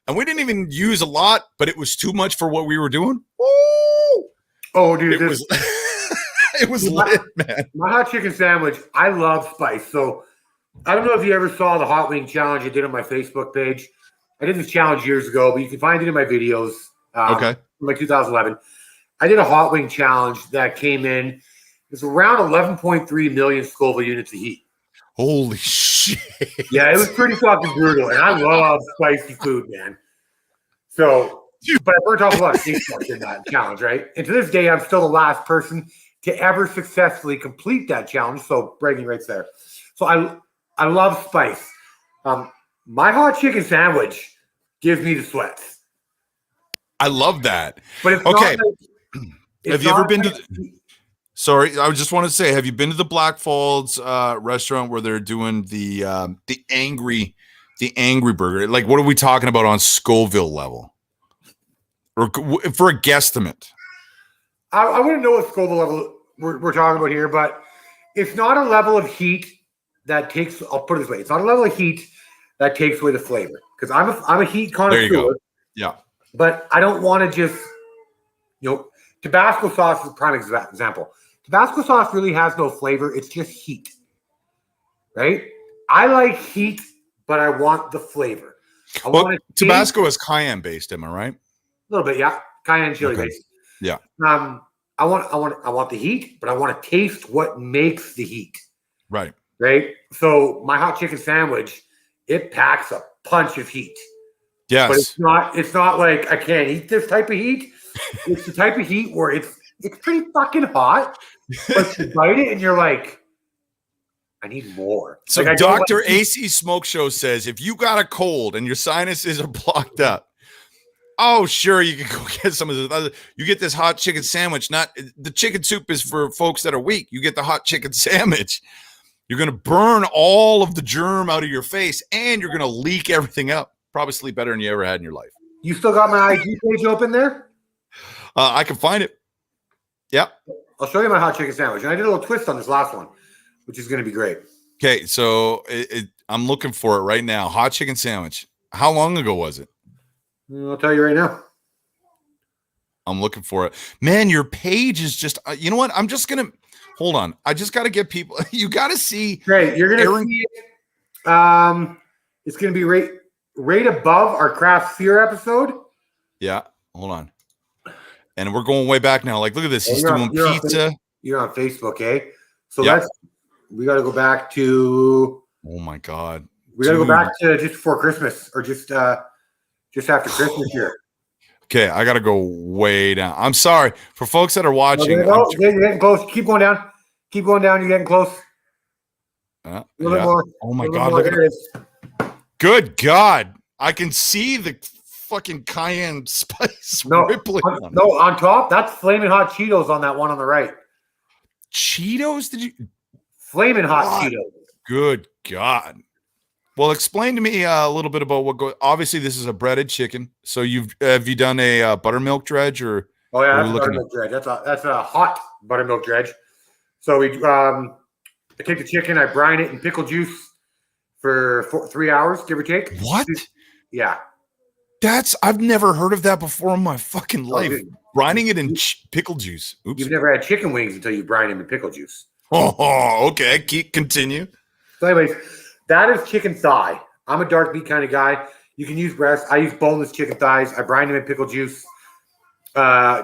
and we didn't even use a lot, but it was too much for what we were doing. Woo! Oh, dude. It was lit, man. My hot chicken sandwich, I love spice. So I don't know if you ever saw the hot wing challenge I did on my Facebook page. I did this challenge years ago, but you can find it in my videos. Okay. From like 2011. I did a hot wing challenge that came in. It's around 11.3 million Scoville units of heat. Holy shit. Yeah, it was pretty fucking brutal. And I love spicy food, man. So, but I burnt off a lot of taste buds in that challenge, right? And to this day, I'm still the last person to ever successfully complete that challenge. So bragging rights there. So I love spice. My hot chicken sandwich gives me the sweats. I love that. But it's okay. Have you ever been to Sorry, I just want to say, have you been to the Black Falls restaurant where they're doing the angry burger? Like, what are we talking about on Scoville level? Or for a guesstimate? I wouldn't know what Scoville level we're talking about here, but it's not a level of heat that takes. I'll put it this way: it's not a level of heat that takes away the flavor. Because I'm a heat connoisseur. There you go. Yeah. But I don't want to just, Tabasco sauce is a prime example. Tabasco sauce really has no flavor. It's just heat, right? I like heat, but I want the flavor. Tabasco is cayenne based, am I right? A little bit, yeah. Cayenne chili based. Yeah. I want the heat, but I want to taste what makes the heat. Right. Right. So my hot chicken sandwich, it packs a punch of heat. Yes. But it's not like I can't eat this type of heat. It's the type of heat where it's pretty fucking hot, but you bite it and you're like, I need more. So like, Dr. AC Smokeshow says if you got a cold and your sinuses are blocked up, oh, sure, you can go get some of this. You get this hot chicken sandwich. Not the chicken soup is for folks that are weak. You get the hot chicken sandwich. You're going to burn all of the germ out of your face, and you're going to leak everything up. Probably sleep better than you ever had in your life. You still got my IG page open there? I can find it. Yep. I'll show you my hot chicken sandwich. And I did a little twist on this last one, which is going to be great. Okay, so I'm looking for it right now. Hot chicken sandwich. How long ago was it? I'll tell you right now. I'm looking for it. Man, your page is just, you know what? I'm just going to, hold on. I just got to get people, you got to see. Great. You're going to see it. It's going to be right above our craft fear episode. Yeah. Hold on. And we're going way back now. Like, look at this. He's doing pizza. You're on Facebook, eh? So we got to go back to. Oh my God. We got to go back to just before Christmas or just after Christmas here. Okay, I gotta go way down. I'm sorry for folks that are watching. You're getting close. Keep going down. Keep going down. You're getting close. A little bit more. Oh my God! Look at it. Good God! I can see the fucking cayenne spice rippling. On top, that's flaming hot Cheetos on that one on the right. Cheetos? Did you? Flaming hot Cheetos. Good God! Well, explain to me a little bit about what goes. Obviously, this is a breaded chicken. So have you done a buttermilk dredge or? Oh yeah, that's buttermilk dredge. That's a hot buttermilk dredge. So I take the chicken, I brine it in pickle juice for 3 hours, give or take. What? Yeah. I've never heard of that before in my fucking life. Brining it in pickle juice. Oops. You've never had chicken wings until you brine them in pickle juice. Oh, okay. Continue. So anyways, that is chicken thigh. I'm a dark meat kind of guy. You can use breast. I use boneless chicken thighs. I brine them in pickle juice 2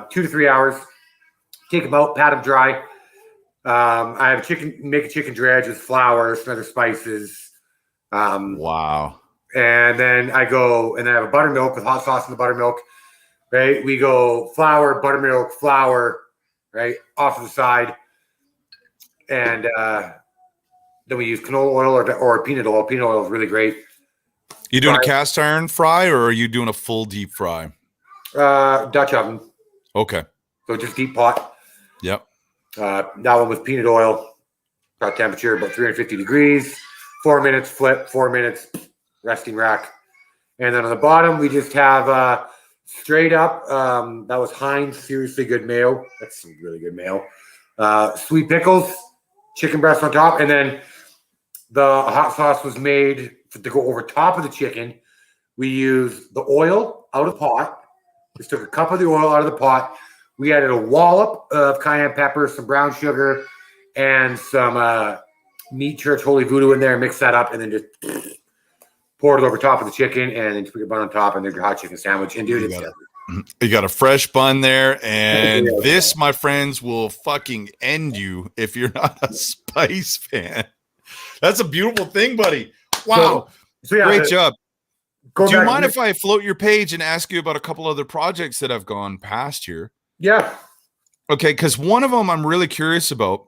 to 3 hours. Take them out, pat them dry. I have make a chicken dredge with flour, some other spices. Wow. And then I have a buttermilk with hot sauce in the buttermilk. Right. We go flour, buttermilk, flour, right, off to the side. And then we use canola oil or peanut oil. Peanut oil is really great. You doing a cast iron fry or are you doing a full deep fry? Dutch oven. Okay. So just deep pot. Yep. That one was peanut oil. Got temperature about 350 degrees. 4 minutes flip. 4 minutes resting rack. And then on the bottom we just have straight up. That was Heinz seriously good mayo. That's some really good mayo. Sweet pickles, chicken breast on top, and then the hot sauce was made to go over top of the chicken. We used the oil out of the pot. Just took a cup of the oil out of the pot. We added a wallop of cayenne pepper, some brown sugar, and some meat church holy voodoo in there. Mix that up, and then just pour it over top of the chicken, and then put your bun on top, and there's your hot chicken sandwich. And dude, you got a fresh bun there, and this, my friends, will fucking end you if you're not a spice fan. That's a beautiful thing, buddy. Wow. So yeah, great job. Do you mind if I float your page and ask you about a couple other projects that have gone past here? Yeah. Okay, because one of them I'm really curious about,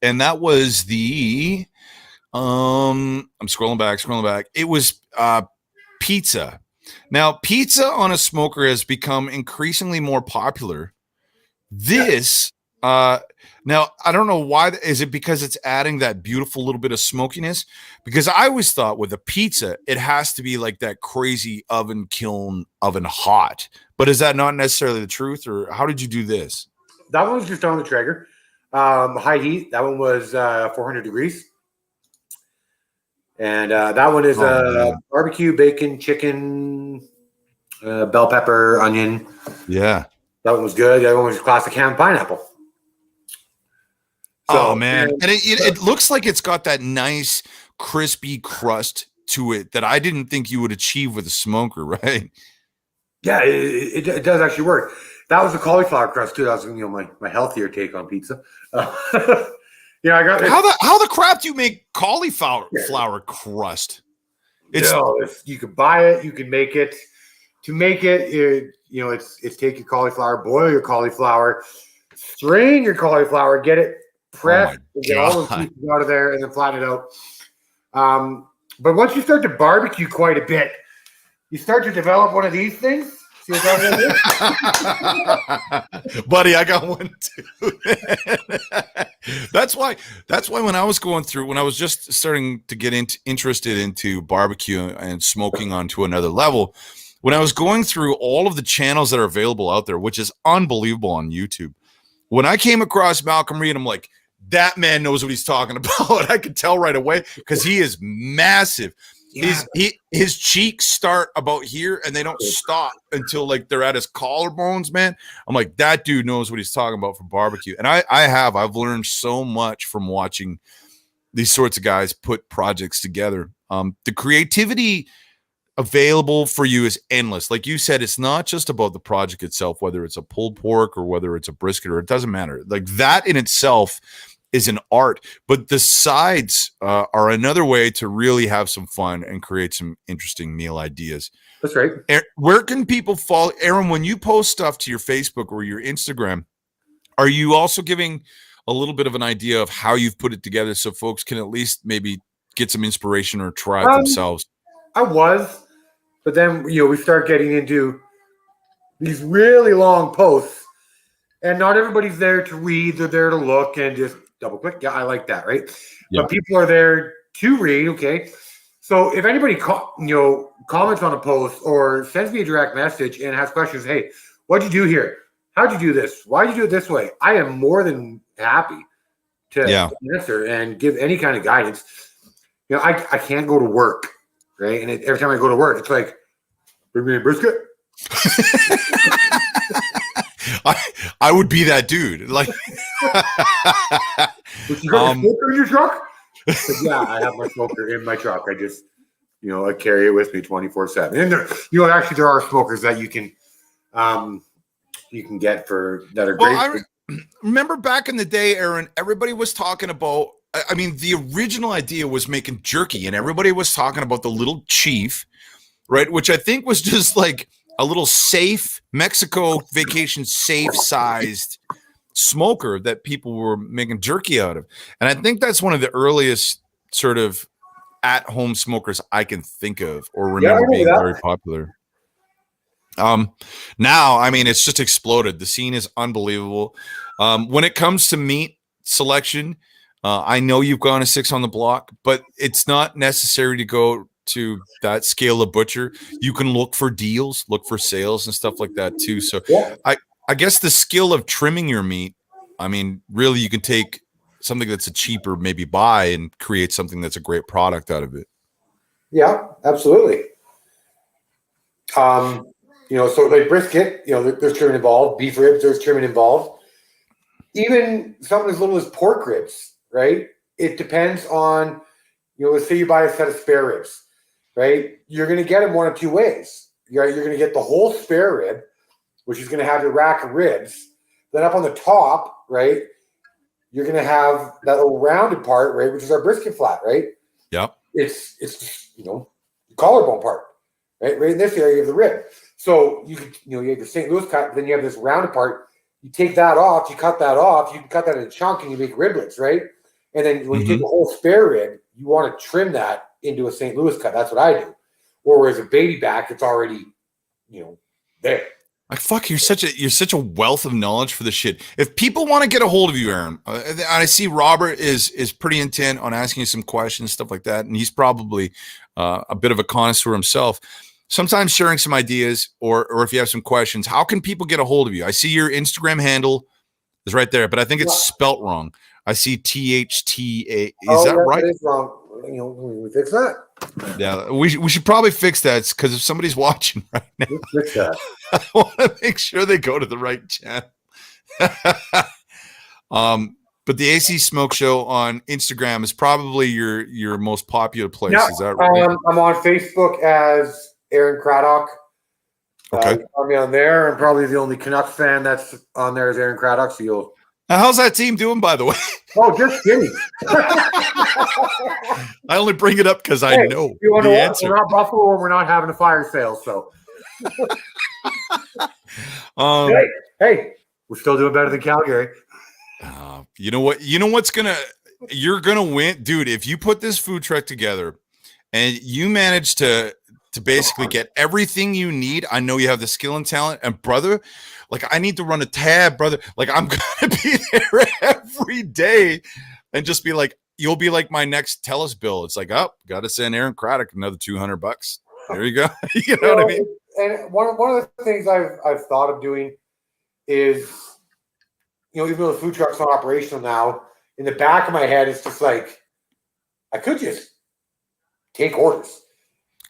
and that was the I'm scrolling back. It was pizza. Now, pizza on a smoker has become increasingly more popular. This now, I don't know why. Is it because it's adding that beautiful little bit of smokiness? Because I always thought with a pizza, it has to be like that crazy oven hot. But is that not necessarily the truth? Or how did you do this? That one was just on the Traeger. High heat. That one was 400 degrees. And that one is barbecue, bacon, chicken, bell pepper, onion. Yeah. That one was good. The other one was classic ham pineapple. So, man. And it looks like it's got that nice crispy crust to it that I didn't think you would achieve with a smoker, right? Yeah, it does actually work. That was the cauliflower crust too. That was my healthier take on pizza. Yeah, I got how the crap do you make cauliflower crust? You can buy it, you can make it. To make it, it's take your cauliflower, boil your cauliflower, strain your cauliflower, get it pressed, get all those pieces out of there, and then flatten it out. But once you start to barbecue quite a bit, you start to develop one of these things. See what that is? Buddy, I got one too. That's why when I was just starting to get interested into barbecue and smoking onto another level, when I was going through all of the channels that are available out there, which is unbelievable on YouTube, when I came across Malcolm Reed, I'm like, that man knows what he's talking about. I could tell right away because he is massive. Yeah. His cheeks start about here and they don't stop until like they're at his collarbones, man. I'm like, that dude knows what he's talking about for barbecue. And I've learned so much from watching these sorts of guys put projects together. The creativity available for you is endless. Like you said, it's not just about the project itself, whether it's a pulled pork or whether it's a brisket, or it doesn't matter. Like that in itself is an art, but the sides are another way to really have some fun and create some interesting meal ideas. That's right. Where can people follow Aaron when you post stuff to your Facebook or your Instagram? Are you also giving a little bit of an idea of how you've put it together so folks can at least maybe get some inspiration or try it themselves? I was, but then we start getting into these really long posts, and not everybody's there to read. They're there to look and just double click. Yeah, I like that, right? Yeah. But people are there to read. Okay, so if anybody comments on a post or sends me a direct message and has questions, hey, what'd you do here? How'd you do this? Why'd you do it this way? I am more than happy to answer and give any kind of guidance. I can't go to work, right? And every time I go to work, it's like, bring me a brisket. I would be that dude. Like, you got a smoker in your truck? Yeah, I have my smoker in my truck. I just, I carry it with me 24/7. And actually, there are smokers that you can get for that are great. Well, I remember back in the day, Aaron, everybody was talking about. I mean, the original idea was making jerky, and everybody was talking about the little chief, right? Which I think was just like a little safe Mexico vacation safe sized smoker that people were making jerky out of. And I think that's one of the earliest sort of at home smokers I can think of or remember being very popular. Now, I mean, it's just exploded. The scene is unbelievable. When it comes to meat selection, I know you've gone a 6 on the block, but it's not necessary to go to that scale of butcher. You can look for deals, look for sales and stuff like that too. So I guess the skill of trimming your meat, I mean, really you can take something that's a cheaper maybe buy and create something that's a great product out of it. Yeah, absolutely. So like brisket, there's trimming involved. Beef ribs, there's trimming involved. Even something as little as pork ribs, right? It depends on, let's say you buy a set of spare ribs, right? You're going to get them one of two ways. You're going to get the whole spare rib, which is going to have your rack of ribs. Then up on the top, right, you're going to have that little rounded part, right, which is our brisket flat, right? Yep. It's the collarbone part, right? Right in this area of the rib. So you have your St. Louis cut, then you have this rounded part. You take that off, you cut that off, you can cut that in a chunk and you make riblets, right? And then when you take the whole spare rib, you want to trim that into a St. Louis cut. That's what I do. Or whereas a baby back, it's already, there. Like, fuck, you're such a wealth of knowledge for this shit. If people want to get a hold of you, Aaron, I see Robert is pretty intent on asking you some questions, stuff like that, and he's probably a bit of a connoisseur himself. Sometimes sharing some ideas, or if you have some questions, how can people get a hold of you? I see your Instagram handle is right there, but I think it's spelt wrong. I see THTA. Is that right? That is wrong. We fix that. Yeah, we should probably fix that because if somebody's watching right now, fix that. I want to make sure they go to the right channel. But the AC Smoke Show on Instagram is probably your most popular place. Yeah, is that right? I'm on Facebook as Aaron Craddock. Okay. You find me on there. I'm probably the only Canucks fan that's on there is Aaron Craddock. So you'll. Now, how's that team doing, by the way? Oh, just kidding. I only bring it up because I know you want the to answer. We're not Buffalo and we're not having a fire sale. So, hey, we're still doing better than Calgary. You know what? You're gonna win, dude. If you put this food truck together and you manage to basically get everything you need, I know you have the skill and talent. And brother, like, I need to run a tab, brother. Like, I'm gonna be there every day and just be like, you'll be like my next TELUS bill. It's like, oh, got to send Aaron Craddock another $200. There you go. You know what I mean? And one of the things I've thought of doing is, even though the food truck's not operational now, in the back of my head, it's just like, I could just take orders.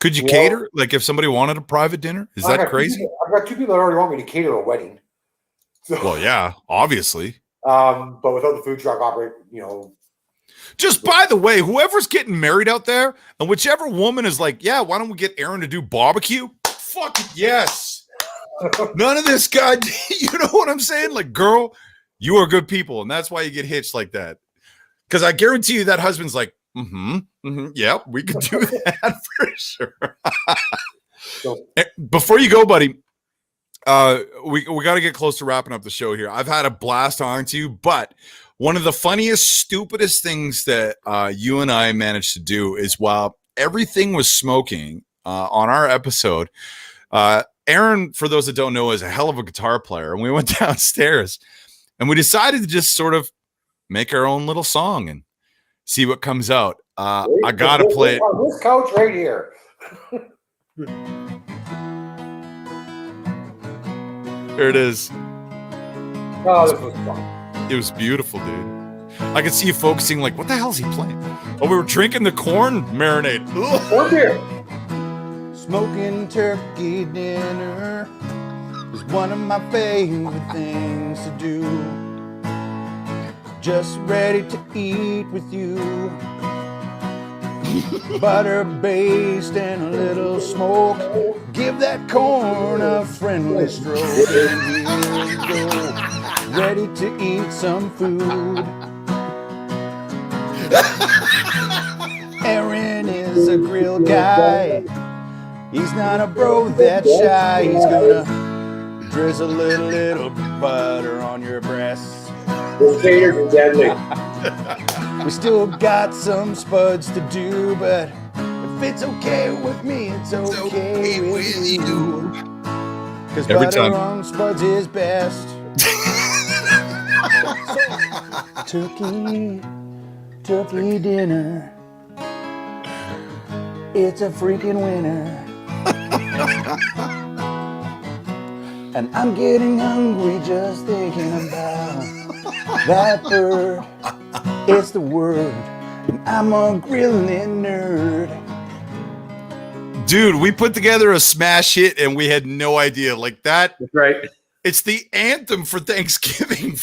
Could you cater? Like, if somebody wanted a private dinner? Is that crazy? I've got 2 people that already want me to cater a wedding. So, well, yeah, obviously. But without the food truck operate, Just by the way, whoever's getting married out there, and whichever woman is like, yeah, why don't we get Aaron to do barbecue? Fuck it, yes. None of this guy, you know what I'm saying? Like, girl, you are good people, and that's why you get hitched like that. Because I guarantee you that husband's like, yeah, we could do that for sure. Before you go, buddy, we got to get close to wrapping up the show here. I've had a blast talking to you, but one of the funniest, stupidest things that you and I managed to do is while everything was smoking on our episode, Aaron, for those that don't know, is a hell of a guitar player. And we went downstairs and we decided to just sort of make our own little song and see what comes out. I got to play it. On this couch right here. Here it is. Oh, this was fun. It was beautiful, dude. I could see you focusing like, what the hell is he playing? Oh, we were drinking the corn marinade. Oh, dear. Smoking turkey dinner is one of my favorite things to do. Just ready to eat with you. Butter based and a little smoke. Give that corn a friendly stroke. And here we go, ready to eat some food. Aaron is a grill guy. He's not a bro that's shy. He's gonna drizzle a little butter on your breasts. Those taters are deadly. We still got some spuds to do, but if it's okay with me, it's okay with you. Cause Every butter time. on spuds is best. Turkey dinner. It's a freaking winner. And I'm getting hungry just thinking about that bird. It's the word. And I'm a grilling nerd. Dude, we put together a smash hit and we had no idea. Like that. That's right. It's the anthem for Thanksgiving.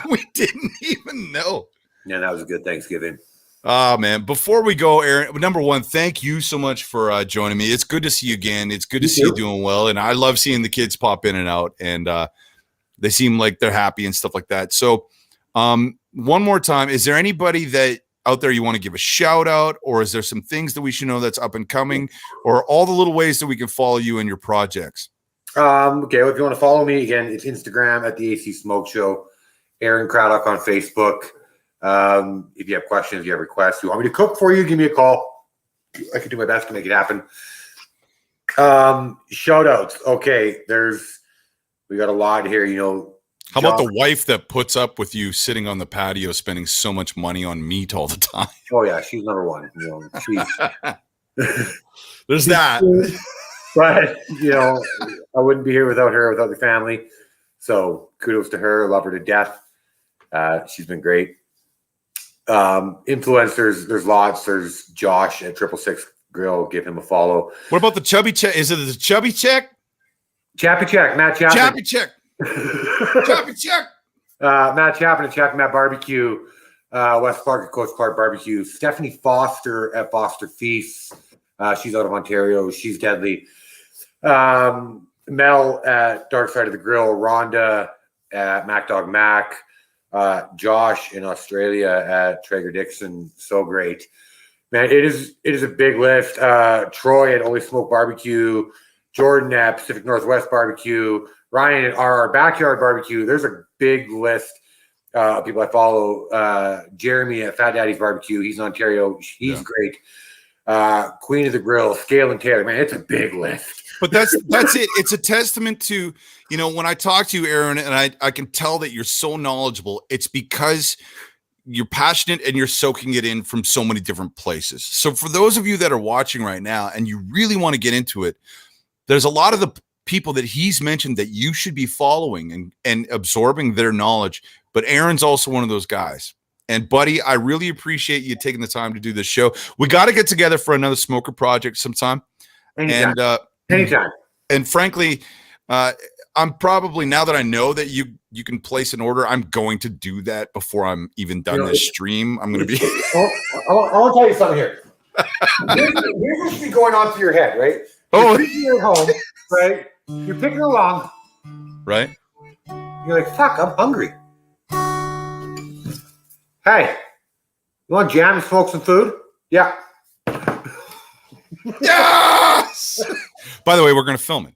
We didn't even know. Yeah, that was a good Thanksgiving. Oh, man. Before we go, Aaron, number one, thank you so much for joining me. It's good to see you again. It's good to see you doing well. And I love seeing the kids pop in and out. And they seem like they're happy and stuff like that. So one more time, is there anybody that out there you want to give a shout out? Or is there some things that we should know that's up and coming? Or all the little ways that we can follow you and your projects? Okay, well, if you want to follow me, again, it's Instagram at the AC Smokeshow. Aaron Craddock on Facebook. If you have questions, if you have requests, you want me to cook for you, give me a call. I can do my best to make it happen. Shout outs. Okay, we got a lot here, you know. How about the wife that puts up with you sitting on the patio spending so much money on meat all the time? Oh yeah, she's number one. You know, There's that. But you know, I wouldn't be here without her, without the family. So kudos to her. Love her to death. She's been great. Influencers, there's lots. There's Josh at 666 Grill. Give him a follow. What about the chubby check? Is it the chubby check? Chappy Check, Matt Chapman. Chappy check. Chappy check. Matt Chapman and Chappy Matt Barbecue. West Clark at Coach Clark Barbecue. Stephanie Foster at Foster Feast. She's out of Ontario. She's deadly. Mel at Dark Side of the Grill. Rhonda at Mac Dog Mac. Josh in Australia at Traeger Dixon. So great. Man, it is a big list. Troy at Only Smoke Barbecue. Jordan at Pacific Northwest Barbecue. Ryan at RR Backyard Barbecue. There's a big list of people I follow. Jeremy at Fat Daddy's Barbecue. He's in Ontario. He's great. Queen of the Grill. Scale and Taylor. Man, it's a big list. But that's it. It's a testament to, you know, when I talk to you, Aaron, and I can tell that you're so knowledgeable, it's because you're passionate and you're soaking it in from so many different places. So for those of you that are watching right now and you really want to get into it, there's a lot of the people that he's mentioned that you should be following and absorbing their knowledge. But Aaron's also one of those guys. And buddy, I really appreciate you taking the time to do this show. We got to get together for another smoker project sometime. Anytime. And Anytime. And frankly, I'm probably, now that I know that you can place an order, I'm going to do that before I'm even done this stream. I'm going to be. I want to tell you something here. Here's what's been going on through your head, right? Oh, You're at home, right? You're picking along. Right. You're like, fuck, I'm hungry. Hey, You want jam and smoke some food? Yeah. Yes! By the way, we're going to film it.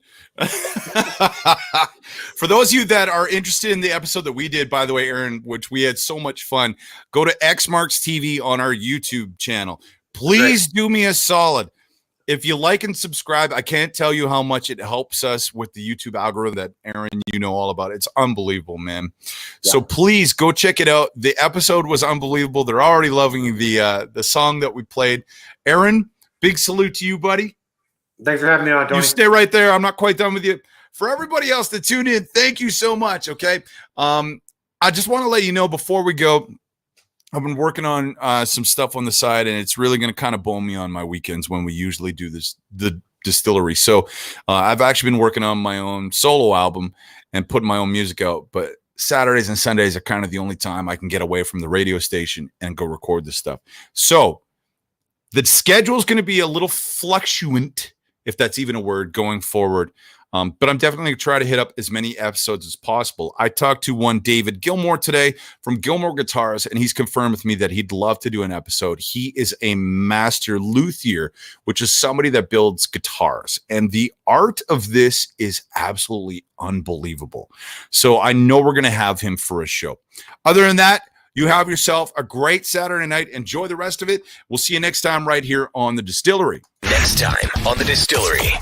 For those of you that are interested in the episode that we did, by the way, Aaron, which we had so much fun, go to X Marks TV on our YouTube channel. Please do me a solid. If you like and subscribe, I can't tell you how much it helps us with the YouTube algorithm that Aaron, you know all about. It's unbelievable, man. Yeah. So please go check it out. The episode was unbelievable. They're already loving the song that we played. Aaron, big salute to you, buddy. Thanks for having me on, Tony. You stay right there. I'm not quite done with you. For everybody else that tuned in, thank you so much, okay? I just want to let you know before we go, I've been working on some stuff on the side, and it's really going to kind of bone me on my weekends when we usually do the distillery. So I've actually been working on my own solo album and putting my own music out, but Saturdays and Sundays are kind of the only time I can get away from the radio station and go record this stuff. So the schedule is going to be a little fluctuant, if that's even a word, going forward. But I'm definitely going to try to hit up as many episodes as possible. I talked to one David Gilmore today from Gilmore Guitars, and he's confirmed with me that he'd love to do an episode. He is a master luthier, which is somebody that builds guitars. And the art of this is absolutely unbelievable. So I know we're going to have him for a show. Other than that, you have yourself a great Saturday night. Enjoy the rest of it. We'll see you next time right here on The Distillery. Next time on The Distillery.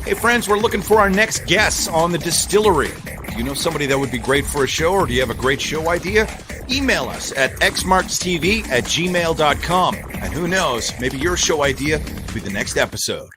Hey, friends, we're looking for our next guests on The Distillery. Do you know somebody that would be great for a show, or do you have a great show idea? Email us at xmarkstv@gmail.com. And who knows, maybe your show idea will be the next episode.